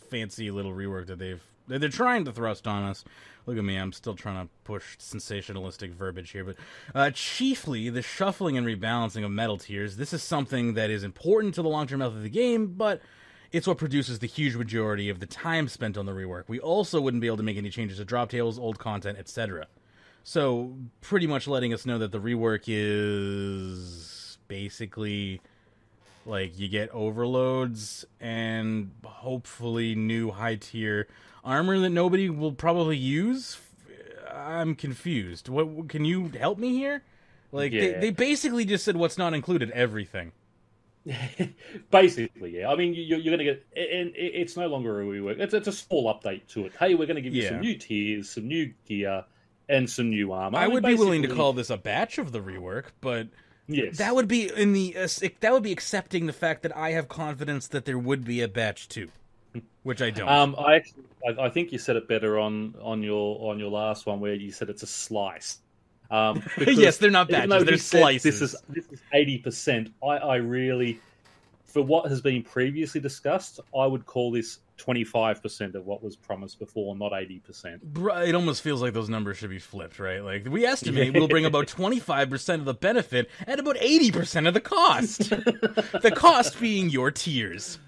fancy little rework that they're trying to thrust on us. Look at me, I'm still trying to push sensationalistic verbiage here, but chiefly the shuffling and rebalancing of metal tiers. This is something that is important to the long-term health of the game, but It's what produces the huge majority of the time spent on the rework. We also wouldn't be able to make any changes to drop tables, old content, etc. So, pretty much letting us know that the rework is basically, like, you get overloads and hopefully new high-tier armor that nobody will probably use. I'm confused. What can you help me here? Like, they basically just said what's not included, everything. Basically, yeah. I mean, you're going to get, and it's no longer a rework. It's a small update to it. Hey, we're going to give you some new tiers, some new gear, and some new armor. I would be willing to call this a batch of the rework, but yes, that would be that would be accepting the fact that I have confidence that there would be a batch 2, which I don't. I think you said it better on your last one where you said it's a slice. Yes, they're not batches; they're slices. This is 80%. I really, for what has been previously discussed, I would call this 25% of what was promised before, not 80%. It almost feels like those numbers should be flipped, right? Like, we estimate we'll bring about 25% of the benefit and about 80% of the cost. The cost being your tiers.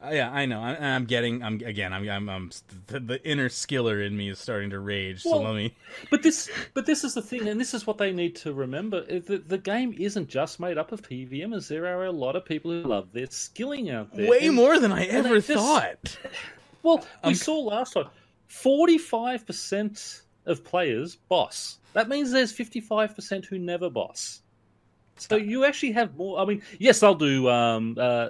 Yeah, I know. The inner skiller in me is starting to rage. So let me. But this is the thing, and this is what they need to remember: the game isn't just made up of PVMers. There are a lot of people who love their skilling out there. Way more than I ever thought. Well, we saw last time, 45% of players boss. That means there's 55% who never boss. So you actually have more. I mean, yes, they'll do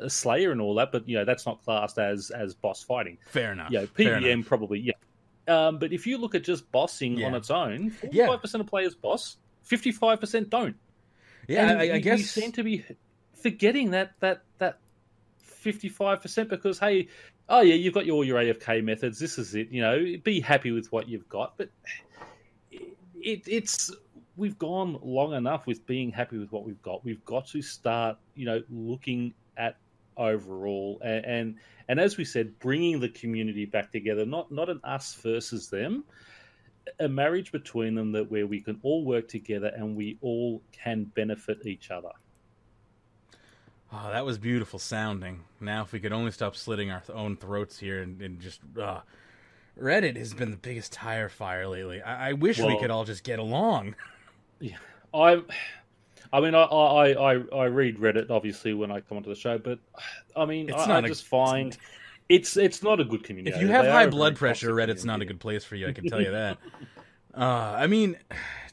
Slayer and all that, but that's not classed as boss fighting. Fair enough. PVM probably, but if you look at just bossing on its own, 45% of players boss, 55% don't. Yeah, I guess you seem to be forgetting that 55% because you've got all your AFK methods. This is it. Be happy with what you've got, but it's. We've gone long enough with being happy with what we've got. We've got to start, looking at overall and as we said, bringing the community back together. Not an us versus them, a marriage between them where we can all work together and we all can benefit each other. Oh, that was beautiful sounding. Now, if we could only stop slitting our own throats here and just. Reddit has been the biggest tire fire lately. I wish we could all just get along. Yeah, I mean, I read Reddit obviously when I come onto the show, but I mean, I just find it's not a good community. If you have high blood pressure, Reddit's not a good place for you. I can tell you that. I mean,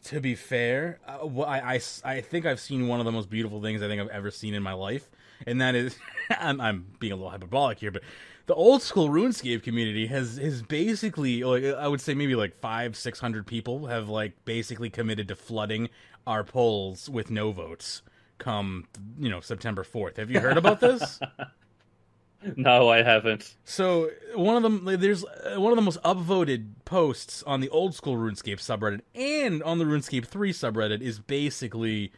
to be fair, I think I've seen one of the most beautiful things I think I've ever seen in my life, and that is, I'm being a little hyperbolic here, but the old school RuneScape community has basically, I would say maybe like 500-600 people have basically committed to flooding our polls with no votes come September 4th. Have you heard about this? No, I haven't. So one of them, there's one of the most upvoted posts on the old school RuneScape subreddit and on the RuneScape 3 subreddit is basically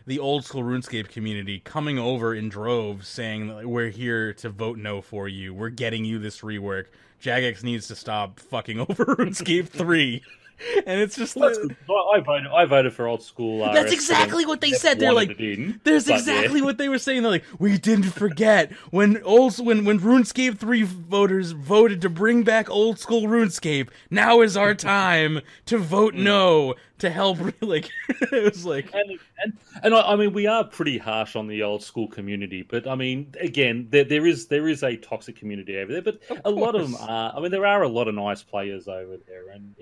the old school RuneScape community coming over in droves saying, we're here to vote no for you. We're getting you this rework. Jagex needs to stop fucking over RuneScape 3. And it's just I voted for old school. That's exactly what they said. They're like, there's exactly what they were saying. They're like, we didn't forget when RuneScape 3 voters voted to bring back old school RuneScape. Now is our time to vote no to help. It was like, and I mean, we are pretty harsh on the old school community, but I mean, again, there is a toxic community over there, but a lot of them are. I mean, there are a lot of nice players over there, and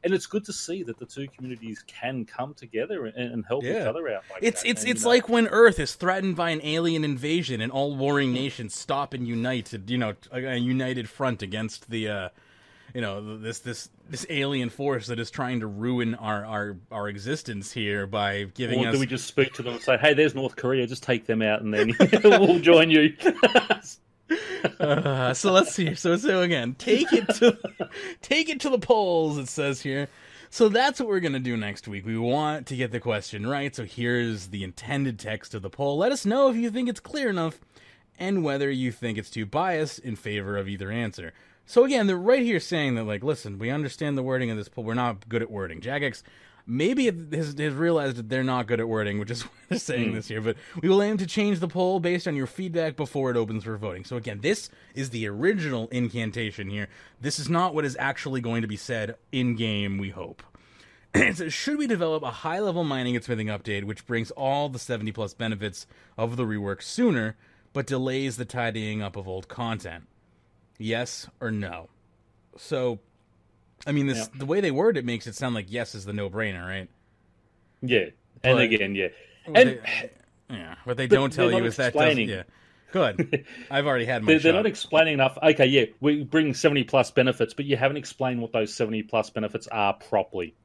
it's good to see that the two communities can come together and help each other out. It's like when Earth is threatened by an alien invasion, and all warring nations stop and unite to, a united front against the. This alien force that is trying to ruin our existence here by giving us... Or do we just speak to them and say, hey, there's North Korea, just take them out and then we'll join you. So let's see. So again, take it to the polls, it says here. So that's what we're going to do next week. We want to get the question right, so here's the intended text of the poll. Let us know if you think it's clear enough and whether you think it's too biased in favor of either answer. So again, they're right here saying that, listen, we understand the wording of this poll. We're not good at wording. Jagex, maybe it has realized that they're not good at wording, which is why they're saying this here, but we will aim to change the poll based on your feedback before it opens for voting. So again, this is the original incantation here. This is not what is actually going to be said in-game, we hope. It says, should we develop a high-level mining and smithing update which brings all the 70-plus benefits of the rework sooner, but delays the tidying up of old content? Yes or no? So, I mean, the way they word it makes it sound like yes is the no-brainer, right? Yeah, and again, yeah. And what they don't tell you is that doesn't... Yeah. Good. I've already had my shot. They're not explaining enough. Okay, yeah, we bring 70-plus benefits, but you haven't explained what those 70-plus benefits are properly.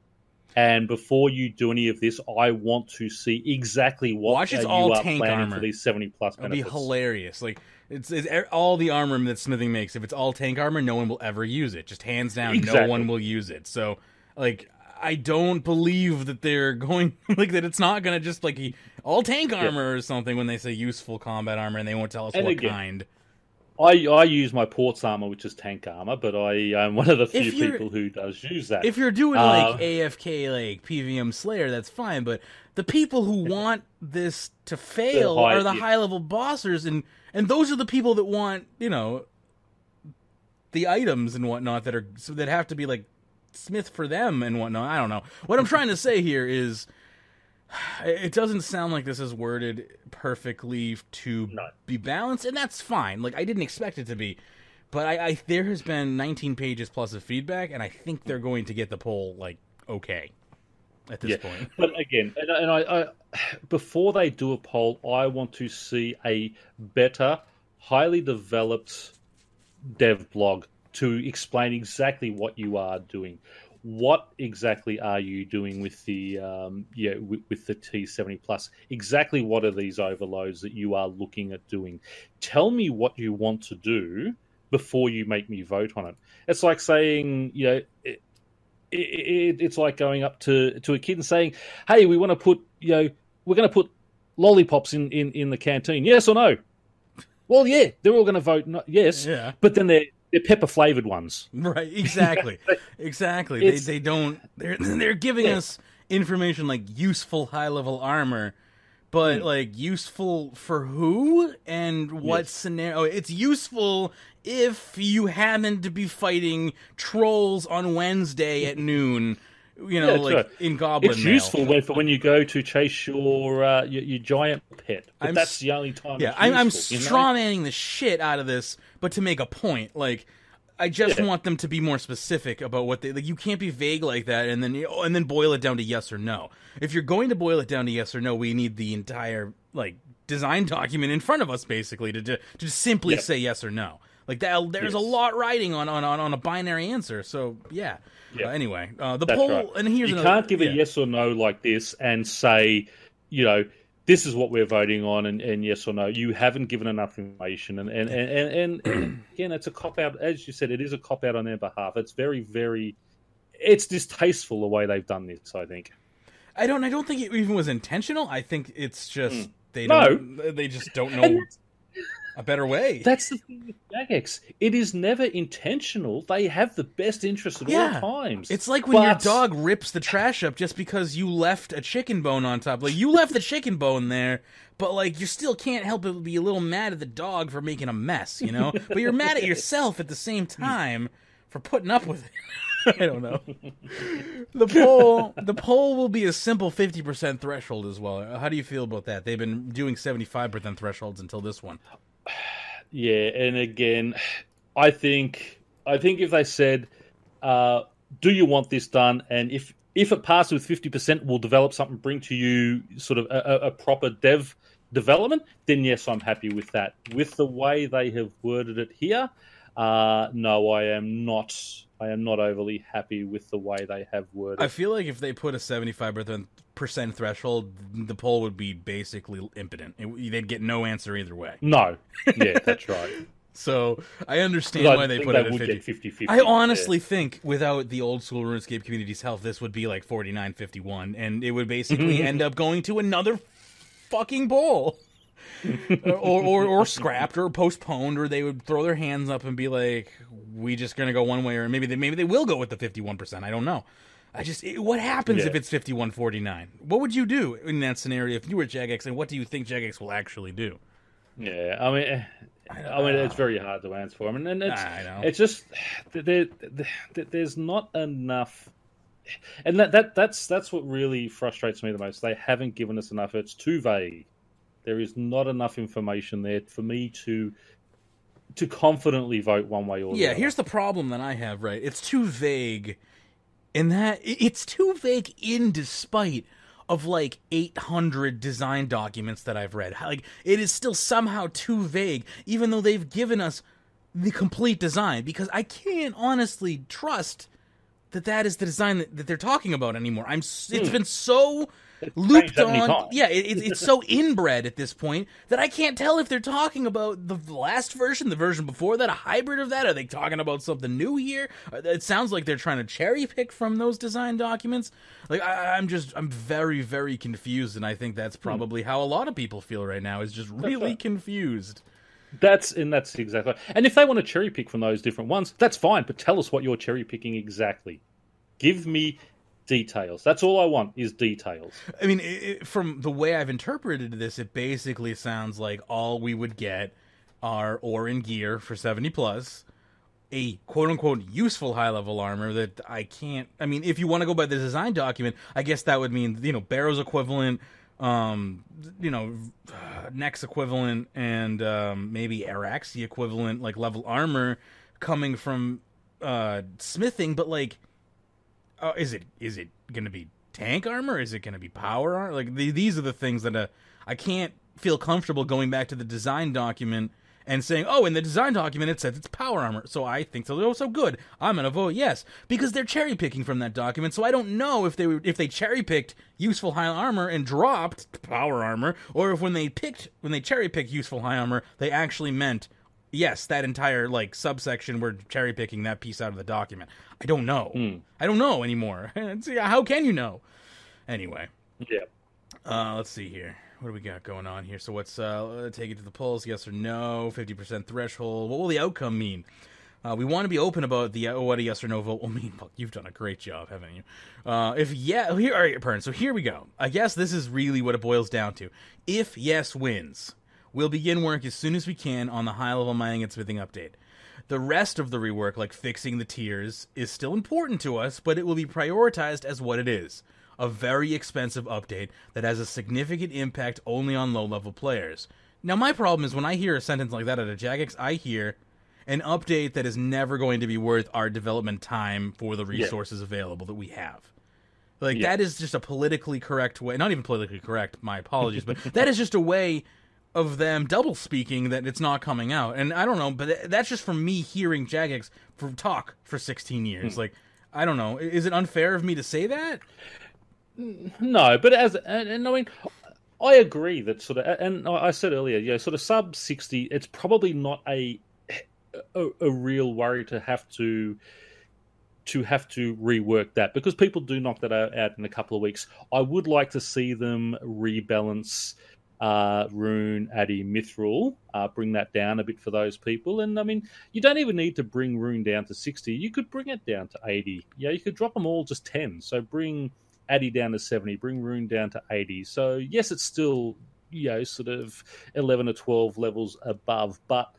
And before you do any of this, I want to see exactly what you are planning armor for these 70-plus benefits. It'd be hilarious. Like, it's all the armor that smithing makes. If it's all tank armor, no one will ever use it. Just hands down, no one will use it. So, like, I don't believe that they're going... like, that it's not going to just, like, all tank armor or something when they say useful combat armor, and they won't tell us what kind. I use my ports armor, which is tank armor, but I'm one of the few people who does use that. If you're doing like AFK, like PVM Slayer, that's fine. But the people who want this to fail are the high level bossers, and those are the people that want the items and whatnot that have to be like smith for them and whatnot. I don't know. What I'm trying to say here is, it doesn't sound like this is worded perfectly to be balanced, and that's fine. Like, I didn't expect it to be, but I there has been 19 pages plus of feedback, and I think they're going to get the poll like okay at this point. But again, and I before they do a poll, I want to see a better, highly developed dev blog to explain exactly what you are doing. What exactly are you doing with the with the T70 Plus? Exactly what are these overloads that you are looking at doing? Tell me what you want to do before you make me vote on it. It's like saying, it's like going up to a kid and saying, "Hey, we want to put we're going to put lollipops in the canteen. Yes or no?" Well, yeah, they're all going to vote yes, but then they're pepper flavored ones, right? Exactly, exactly. They don't. They're giving us information like useful high level armor, but like useful for who and what scenario? It's useful if you happen to be fighting trolls on Wednesday at noon. In Goblin It's useful for when you go to chase your giant pet. But that's the only time. Yeah, I'm strawmanning the shit out of this, but to make a point. Like, I just want them to be more specific about what they like. You can't be vague like that, and then boil it down to yes or no. If you're going to boil it down to yes or no, we need the entire design document in front of us, basically, to just simply say yes or no. Like that, there's a lot riding on a binary answer. So yeah. Anyway, the poll, and here's you can't give a yes or no like this and say, this is what we're voting on, and yes or no. You haven't given enough information, and again, it's a cop out. As you said, it is a cop out on their behalf. It's very, very, it's distasteful the way they've done this. I think. I don't think it even was intentional. I think it's just they just don't know a better way. That's the thing with Jagex. It is never intentional. They have the best interest at all times. It's like when your dog rips the trash up just because you left a chicken bone on top. Like, you left the chicken bone there, but you still can't help but be a little mad at the dog for making a mess, But you're mad at yourself at the same time for putting up with it. I don't know. The poll will be a simple 50% threshold as well. How do you feel about that? They've been doing 75% thresholds until this one. Yeah, and again, I think if they said, "Do you want this done?" and if it passes with 50%, we'll develop something, bring to you sort of a proper dev development, then yes, I'm happy with that. With the way they have worded it here, no, I am not overly happy with the way they have worded. I feel like if they put a 75% threshold, the poll would be basically impotent. They'd get no answer either way. No. Yeah, that's right. So I understand why they put it at 50-50. I honestly think without the old school RuneScape community's help, this would be like 49-51, and it would basically end up going to another fucking poll. or scrapped or postponed, or they would throw their hands up and be like, we just gonna go one way, or maybe they will go with the 51%. I don't know. What happens if it's 51-49? What would you do in that scenario if you were Jagex, and what do you think Jagex will actually do? Yeah, I mean, it's very hard to answer for him, and it's just there's not enough, and that's what really frustrates me the most. They haven't given us enough. It's too vague. There is not enough information there for me to confidently vote one way or the other. Yeah, here's the problem that I have. Right, it's too vague. And that it's too vague in despite of like 800 design documents that I've read. Like, it is still somehow too vague, even though they've given us the complete design, because I can't honestly trust that is the design that they're talking about anymore. It's been so looped on. Yeah, it's so inbred at this point that I can't tell if they're talking about the last version, the version before that, a hybrid of that. Are they talking about something new here? It sounds like they're trying to cherry pick from those design documents. Like, I'm very, very confused, and I think that's probably how a lot of people feel right now, is just really confused. That's exactly. And if they want to cherry pick from those different ones, that's fine. But tell us what you're cherry picking exactly. Give me details. That's all I want, is details. I mean, from the way I've interpreted this, it basically sounds like all we would get are ore and gear for 70 plus, a quote-unquote useful high-level armor that I can't... I mean, if you want to go by the design document, I guess that would mean, Barrow's equivalent, Nex equivalent, and maybe Araxi equivalent, like, level armor coming from smithing, but, like... is it going to be tank armor? Is it going to be power armor? Like, these are the things that I can't feel comfortable going back to the design document and saying, oh, in the design document it says it's power armor, so I think so good. I'm going to vote yes, because they're cherry picking from that document. So I don't know if they cherry picked useful high armor and dropped power armor, or if when they cherry picked useful high armor, they actually meant, yes, that entire, like, subsection, we're cherry picking that piece out of the document. I don't know. I don't know anymore. How can you know? Anyway. Yeah. Let's see here. What do we got going on here? So let's take it to the polls. Yes or no? 50% threshold. What will the outcome mean? We want to be open about what a yes or no vote will mean. Well, you've done a great job, haven't you? All right, Pern. So here we go. I guess this is really what it boils down to. If yes wins, we'll begin work as soon as we can on the high-level mining and smithing update. The rest of the rework, like fixing the tiers, is still important to us, but it will be prioritized as what it is: a very expensive update that has a significant impact only on low-level players. Now, my problem is when I hear a sentence like that out of Jagex, I hear an update that is never going to be worth our development time for the resources available that we have. Like, that is just a politically correct way, not even politically correct, my apologies, but that is just a way of them double speaking that it's not coming out. And I don't know, but that's just from me hearing Jagex talk for 16 years. Like, I don't know. Is it unfair of me to say that? No, but I mean, I agree that sort of, and I said earlier, sort of sub 60, it's probably not a real worry to have to rework that, because people do knock that out in a couple of weeks. I would like to see them rebalance Rune, Addy, Mithril, bring that down a bit for those people. And I mean, you don't even need to bring Rune down to 60. You could bring it down to 80. Yeah, you could drop them all just 10. So bring Addy down to 70, bring Rune down to 80. So yes, it's still, sort of 11 or 12 levels above, but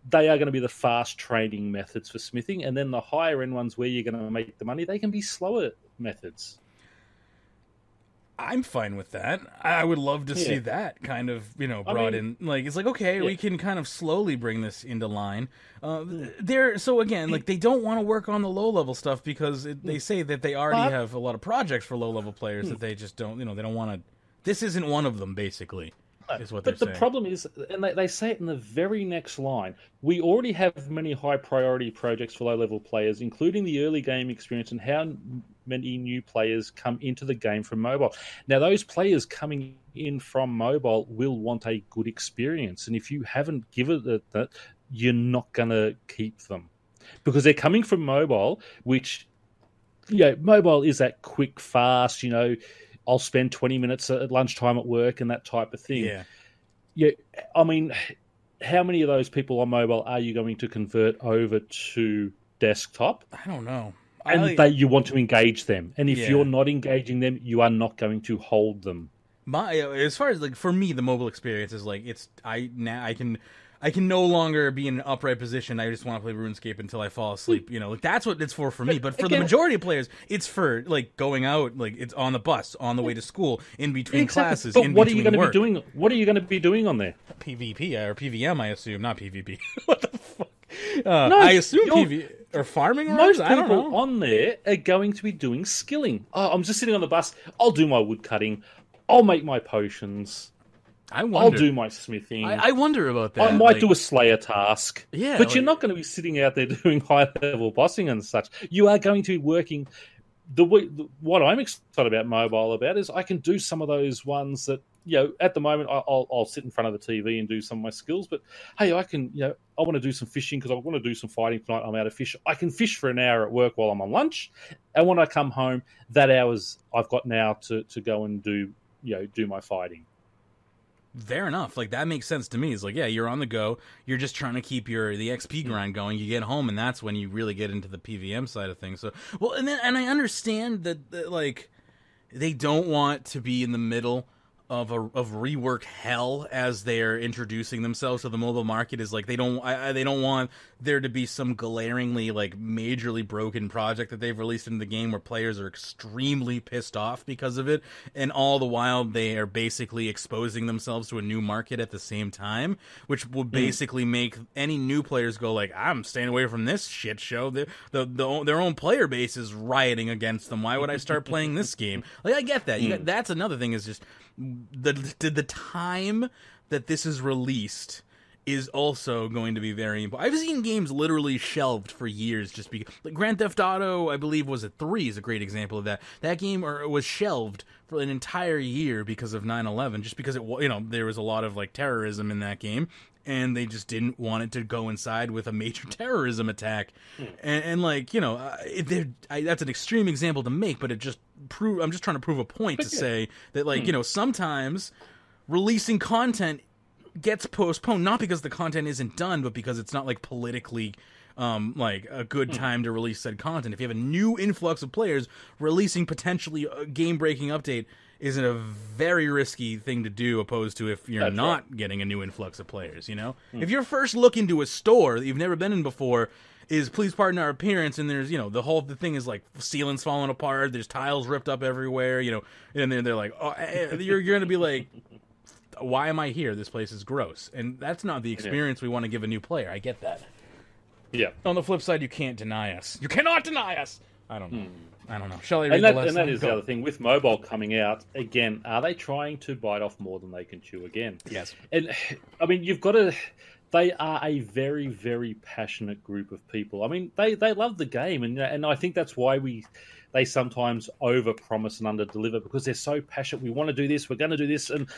they are going to be the fast training methods for smithing. And then the higher end ones where you're going to make the money, they can be slower methods. I'm fine with that. I would love to see that kind of, brought in. Like, it's like, okay, we can kind of slowly bring this into line. So again, like, they don't want to work on the low-level stuff because they say that they already have a lot of projects for low-level players that they just don't, they don't want to... This isn't one of them, basically, is what they're saying. But the problem is, and they say it in the very next line, we already have many high-priority projects for low-level players, including the early game experience and how many new players come into the game from mobile. Now, those players coming in from mobile will want a good experience, and if you haven't given it that, you're not going to keep them, because they're coming from mobile, which, mobile is that quick, fast, I'll spend 20 minutes at lunchtime at work and that type of thing. Yeah. I mean, how many of those people on mobile are you going to convert over to desktop? I don't know. and you want to engage them. And if you're not engaging them, you are not going to hold them. As far as like for me, the mobile experience is like I can no longer be in an upright position. I just want to play RuneScape until I fall asleep. You know, like that's what it's for me. But for the majority of players, it's for like going out, like it's on the bus, on the way to school, in between classes. But what are you going to be doing? What are you going to be doing on there? PvP or PVM, I assume, not PvP. What the fuck? No, I assume PvP or farming. Most I don't people know. on there are going to be doing skilling. Oh, I'm just sitting on the bus. I'll do my wood cutting. I'll make my potions. I'll do my smithing. I wonder about that. I might do a Slayer task. Yeah, but you're not going to be sitting out there doing high-level bossing and such. You are going to be working. What I'm excited about mobile about is I can do some of those ones that, you know, at the moment I'll sit in front of the TV and do some of my skills. But hey, I can, you know, I want to do some fishing because I want to do some fighting tonight. I'm out of fish. I can fish for an hour at work while I'm on lunch, and when I come home, that hour's I've got now to go and do my fighting. Fair enough. Like that makes sense to me. It's like, yeah, you're on the go. You're just trying to keep the XP grind going. You get home, and that's when you really get into the PVM side of things. So, well, and I understand that like they don't want to be in the middle of rework hell as they're introducing themselves to the mobile market. Is like they don't want there to be some glaringly like majorly broken project that they've released in the game where players are extremely pissed off because of it, and all the while they are basically exposing themselves to a new market at the same time, which will basically make any new players go like, I'm staying away from this shit show. Their own player base is rioting against them. Why would I start playing this game? Like I get that. That's another thing is just the time that this is released is also going to be very important. I've seen games literally shelved for years just because, like Grand Theft Auto, I believe was it 3 is a great example of that. That game was shelved for an entire year because of 9/11, just because there was a lot of like terrorism in that game, and they just didn't want it to go inside with a major terrorism attack. And like, that's an extreme example to make, but I'm just trying to prove a point say that like, sometimes releasing content gets postponed, not because the content isn't done, but because it's not like politically like a good time to release said content. If you have a new influx of players, releasing potentially a game-breaking update isn't a very risky thing to do, opposed to if you're not getting a new influx of players, If your first look into a store that you've never been in before is please pardon our appearance, and there's, the thing is like ceilings falling apart, there's tiles ripped up everywhere, and then they're like, oh, you're going to be like, why am I here? This place is gross. And that's not the experience we want to give a new player. I get that. Yeah. On the flip side, you can't deny us. You cannot deny us! I don't know. I don't know. Shall I read the lesson? And that is the other thing. With mobile coming out, again, are they trying to bite off more than they can chew again? Yes. And, I mean, you've got to... They are a very, very passionate group of people. I mean, they love the game, and I think that's why they sometimes over-promise and under-deliver, because they're so passionate. We want to do this, we're going to do this, and,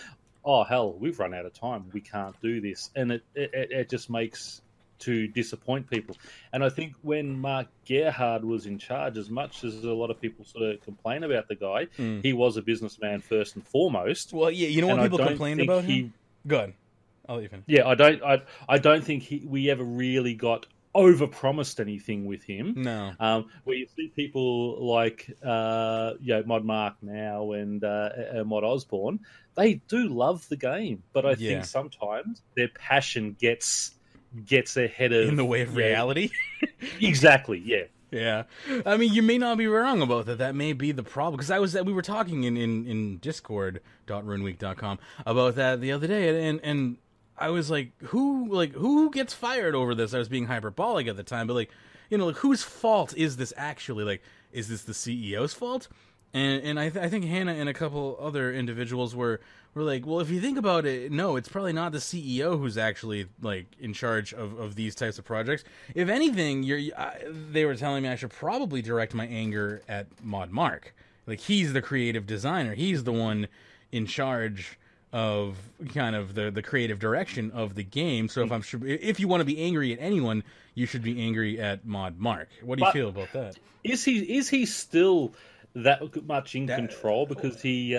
oh, hell, we've run out of time. We can't do this. And it just makes to disappoint people. And I think when Mark Gerhard was in charge, as much as a lot of people sort of complain about the guy, he was a businessman first and foremost. Well, yeah, you know what people complained about him? Good. I'll leave him. Yeah, I don't think we ever really got over-promised anything with him. No. Where you see people like Mod Mark now and Mod Osborne, they do love the game, but I think sometimes their passion gets ahead of... In the way of reality? Exactly, yeah. Yeah. I mean, you may not be wrong about that. That may be the problem. Because we were talking in discord.runeweek.com about that the other day, and I was like, who gets fired over this? I was being hyperbolic at the time, but whose fault is this actually? Like, is this the CEO's fault? And I think Hannah and a couple other individuals were like, well, if you think about it, no, it's probably not the CEO who's actually like in charge of these types of projects. If anything, they were telling me I should probably direct my anger at Mod Mark. Like, he's the creative designer. He's the one in charge of kind of the creative direction of the game. So if you want to be angry at anyone, you should be angry at Mod Mark. What do you feel about that? Is he still that much in control, because he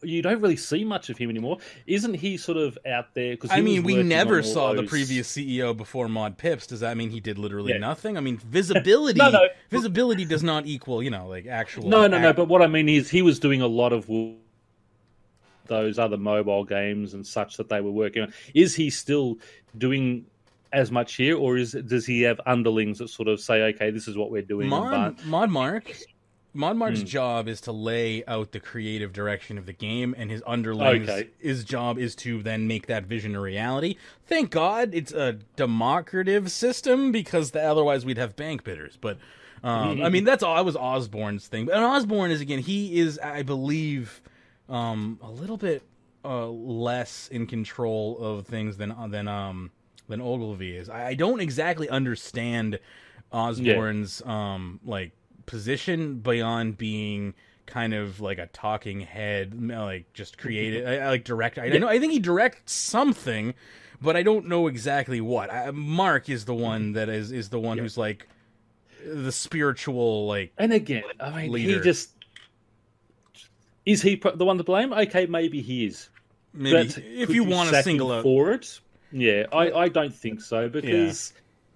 you don't really see much of him anymore. Isn't he sort of out there? Because we never saw the previous CEO before Mod Pips. Does that mean he did literally nothing? I mean, visibility visibility does not equal, like actual. No. But what I mean is, he was doing a lot of those other mobile games and such that they were working on. Is he still doing as much here, or does he have underlings that sort of say, okay, this is what we're doing? Modmark's job is to lay out the creative direction of the game, and his underlings, his job is to then make that vision a reality. Thank God it's a democrative system, because otherwise we'd have bank bidders. But, I mean, that was Osborne's thing. And Osborne is, again, he is, I believe, a little bit less in control of things than Ogilvy is. I don't exactly understand Osborne's, position beyond being kind of like a talking head, like just creative, like direct. I think he directs something, but I don't know exactly what. Mark is the one that is the one who's like the spiritual, like. And again, I mean, leader. Is he the one to blame? Okay, maybe he is. Maybe if you want to single out for it, I don't think so, because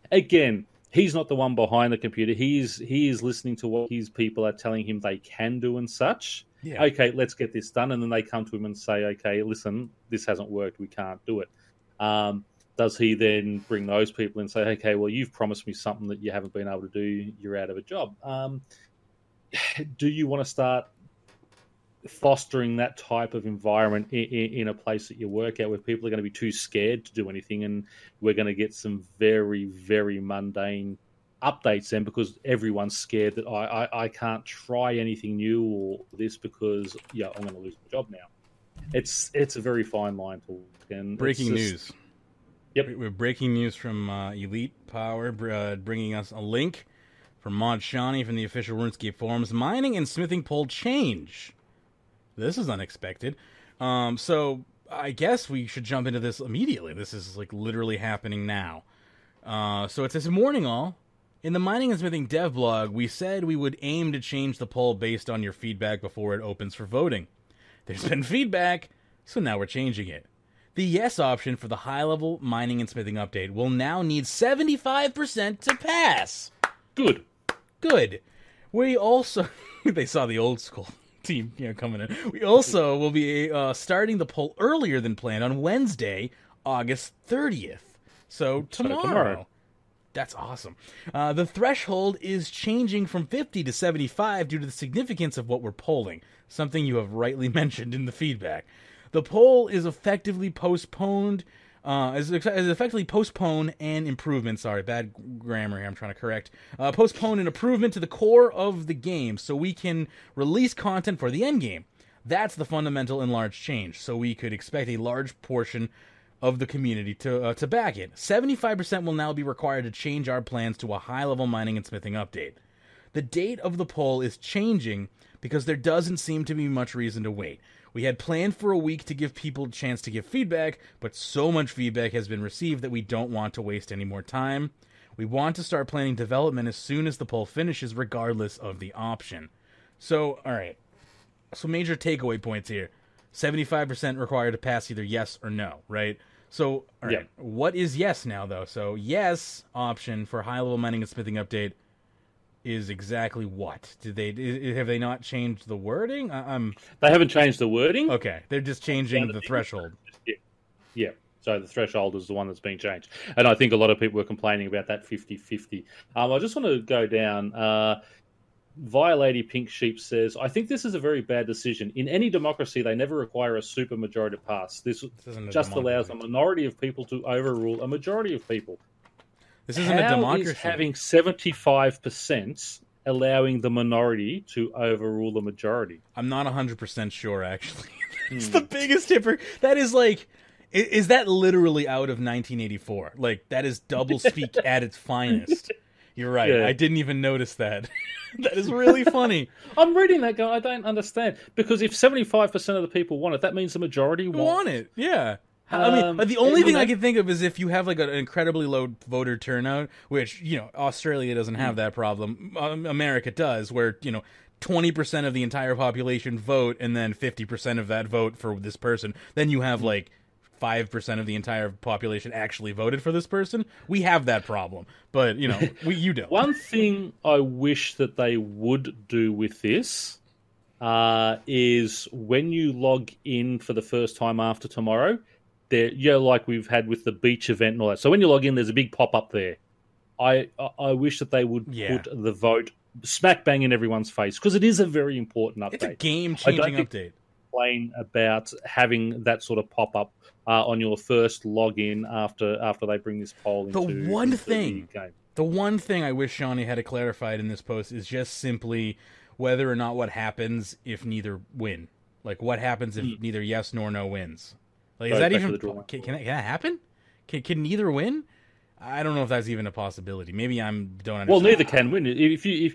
again, he's not the one behind the computer. He is listening to what his people are telling him they can do and such. Yeah. Okay, let's get this done. And then they come to him and say, okay, listen, this hasn't worked. We can't do it. Does he then bring those people and say, okay, well, you've promised me something that you haven't been able to do. You're out of a job. Do you want to start fostering that type of environment in a place that you work at, where people are going to be too scared to do anything, and we're going to get some very, very mundane updates then, because everyone's scared that I can't try anything new or this, because I'm going to lose my job now. It's a very fine line to walk. And breaking news. Yep, we're breaking news from Elite Power, bringing us a link from Mod Shawnee from the official Runescape forums. Mining and smithing pole change. This is unexpected. So I guess we should jump into this immediately. This is like literally happening now. So it says, morning all. In the mining and smithing dev blog, we said we would aim to change the poll based on your feedback before it opens for voting. There's been feedback, so now we're changing it. The yes option for the high-level mining and smithing update will now need 75% to pass. Good. We also... they saw the old school team coming in. We also will be starting the poll earlier than planned on Wednesday, August 30th. So tomorrow. That's awesome. The threshold is changing from 50 to 75 due to the significance of what we're polling, something you have rightly mentioned in the feedback. The poll is effectively postponed. Postpone and improvement. Sorry, bad grammar here. I'm trying to correct. Postpone an improvement to the core of the game, so we can release content for the end game. That's the fundamental and large change. So we could expect a large portion of the community to back it. 75% will now be required to change our plans to a high-level mining and smithing update. The date of the poll is changing because there doesn't seem to be much reason to wait. We had planned for a week to give people a chance to give feedback, but so much feedback has been received that we don't want to waste any more time. We want to start planning development as soon as the poll finishes, regardless of the option. So, alright. So major takeaway points here. 75% required to pass either yes or no, right? So, alright. What is yes now, though? So, yes option for high-level mining and smithing update is exactly what? Have they not changed the wording? They haven't changed the wording. Okay, they're just changing the threshold. Yeah. So the threshold is the one that's being changed. And I think a lot of people were complaining about that 50-50. I just want to go down. Lady Pink Sheep says, I think this is a very bad decision. In any democracy, they never require a supermajority to pass. This just allows a minority of people to overrule a majority of people. This isn't a democracy. How is having 75% allowing the minority to overrule the majority? I'm not 100% sure, actually. It's the biggest tipper. That is like... Is that literally out of 1984? Like, that is doublespeak at its finest. You're right. Yeah. I didn't even notice that. That is really funny. I'm reading that going, I don't understand. Because if 75% of the people want it, that means the majority want it. Yeah. I mean, the only thing I can think of is if you have like an incredibly low voter turnout, which, Australia doesn't have that problem. America does, where, 20% of the entire population vote, and then 50% of that vote for this person, then you have like 5% of the entire population actually voted for this person. We have that problem, but you don't. One thing I wish that they would do with this is when you log in for the first time after tomorrow, like we've had with the beach event and all that. So when you log in, there's a big pop up there. I wish that they would put the vote smack bang in everyone's face, because it is a very important update. It's a game-changing update. Complain about having that sort of pop up on your first login after they bring this poll into the game. The one thing I wish Shawnee had clarified in this post is just simply whether or not what happens if neither win. Like, what happens if neither yes nor no wins? Like, is that even can that happen? Can neither win? I don't know if that's even a possibility. Maybe I don't understand. Well, neither can win. If you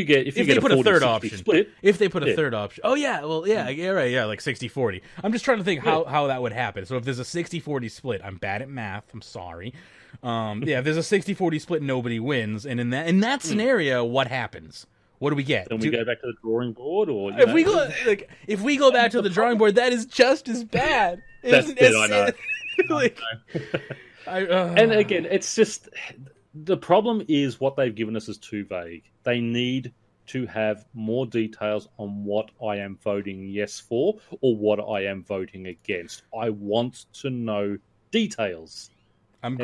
get a third option split, if they put a third option. Oh yeah, well yeah, right, yeah, like 60-40. I'm just trying to think how that would happen. So if there's a 60-40 split, I'm bad at math. I'm sorry. If there's a 60-40 split, nobody wins, and in that scenario, what happens? What do we get? Then we go back to the drawing board, or if we go back to the drawing board, that is just as bad. That's it. I know. And again, it's just the problem is what they've given us is too vague. They need to have more details on what I am voting yes for or what I am voting against. I want to know details. I'm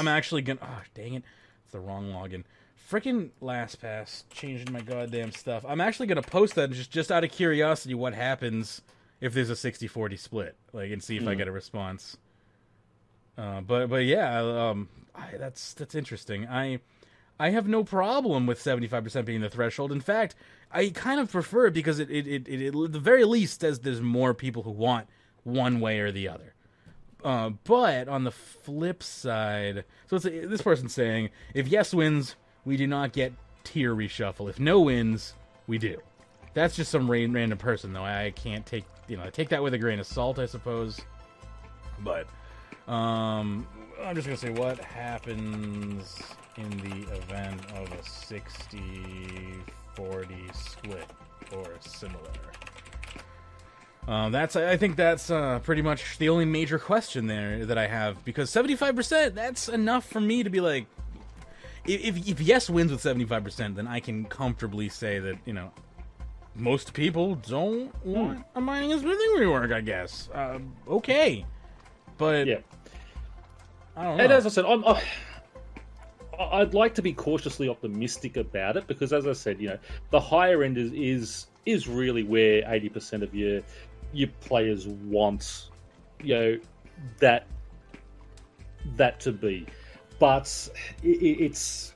actually going to... Oh, dang it. It's the wrong login. Frickin' LastPass changing my goddamn stuff. I'm actually going to post that just out of curiosity what happens if there's a 60-40 split, like, and see if I get a response. But yeah, that's interesting. I have no problem with 75% being the threshold. In fact, I kind of prefer it because it at the very least says there's more people who want one way or the other. But on the flip side, so this person's saying, if yes wins, we do not get tier reshuffle. If no wins, we do. That's just some random person, though. I can't take that with a grain of salt, I suppose. But I'm just gonna say, what happens in the event of a 60-40 split or similar? I think that's pretty much the only major question there that I have, because 75%, that's enough for me to be like, if yes wins with 75%, then I can comfortably say that, most people don't want a mining and smithing rework, I guess. Okay. But yeah. I don't know. And as I said, I'd like to be cautiously optimistic about it, because as I said, the higher end is really where 80% of your players want, that to be. But it's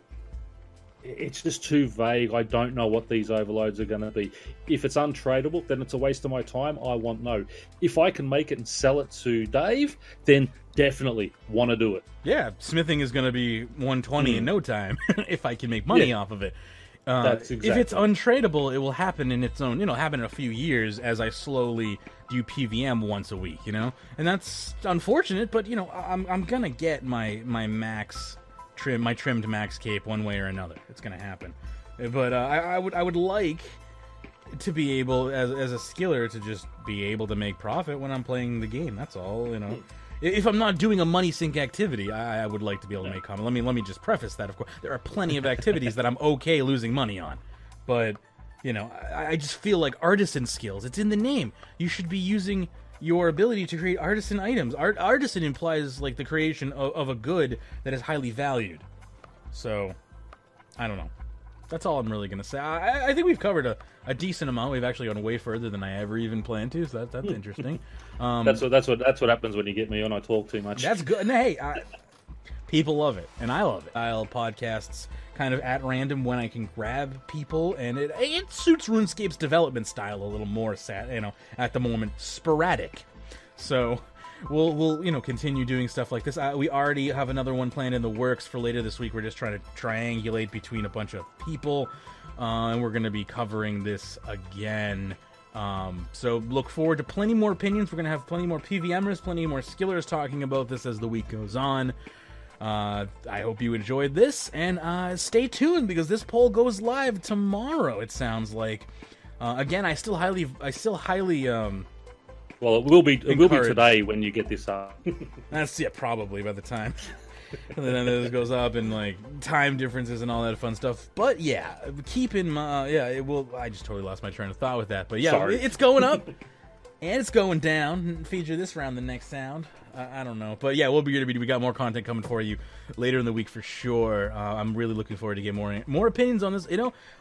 just too vague. I don't know what these overloads are going to be. If it's untradeable, then it's a waste of my time. I want no. If I can make it and sell it to Dave, then definitely want to do it. Yeah, smithing is going to be 120 in no time if I can make money off of it. That's exactly. If it's untradeable, it will happen in its own, happen in a few years as I slowly do PVM once a week, and that's unfortunate, but I'm going to get my max trim, my trimmed max cape one way or another. It's going to happen. But I would like to be able, as a skiller, to just be able to make profit when I'm playing the game. That's all, If I'm not doing a money sink activity, I would like to be able to make comment. Let me just preface that, of course. There are plenty of activities that I'm okay losing money on. But, I just feel like artisan skills. It's in the name. You should be using your ability to create artisan items. Artisan implies, like, the creation of a good that is highly valued. So, I don't know. That's all I'm really going to say. I think we've covered a decent amount. We've actually gone way further than I ever even planned to, so that's interesting. That's what happens when you get me on. I talk too much. That's good. And hey, people love it, and I love it. I'll podcasts kind of at random when I can grab people, and it suits RuneScape's development style a little more. At the moment, sporadic. So we'll continue doing stuff like this. We already have another one planned in the works for later this week. We're just trying to triangulate between a bunch of people, and we're going to be covering this again. So look forward to plenty more opinions. We're going to have plenty more PVMers, plenty more skillers talking about this as the week goes on. I hope you enjoyed this, and stay tuned because this poll goes live tomorrow. It sounds like. Again, I still highly. Well, it will be today when you get this up. That's probably by the time. And then this goes up and like time differences and all that fun stuff. But yeah, keep in mind. It will. I just totally lost my train of thought with that. But yeah, Sorry. It's going up and it's going down. Feature this round, the next sound. I don't know, but yeah, we got more content coming for you later in the week for sure. I'm really looking forward to get more opinions on this.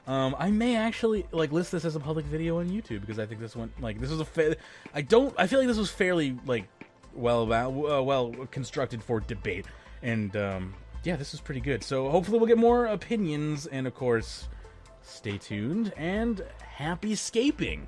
I may actually like list this as a public video on YouTube because I think this one this was I feel like this was fairly well constructed for debate, and this is pretty good. So hopefully we'll get more opinions, and of course, stay tuned and happy scaping.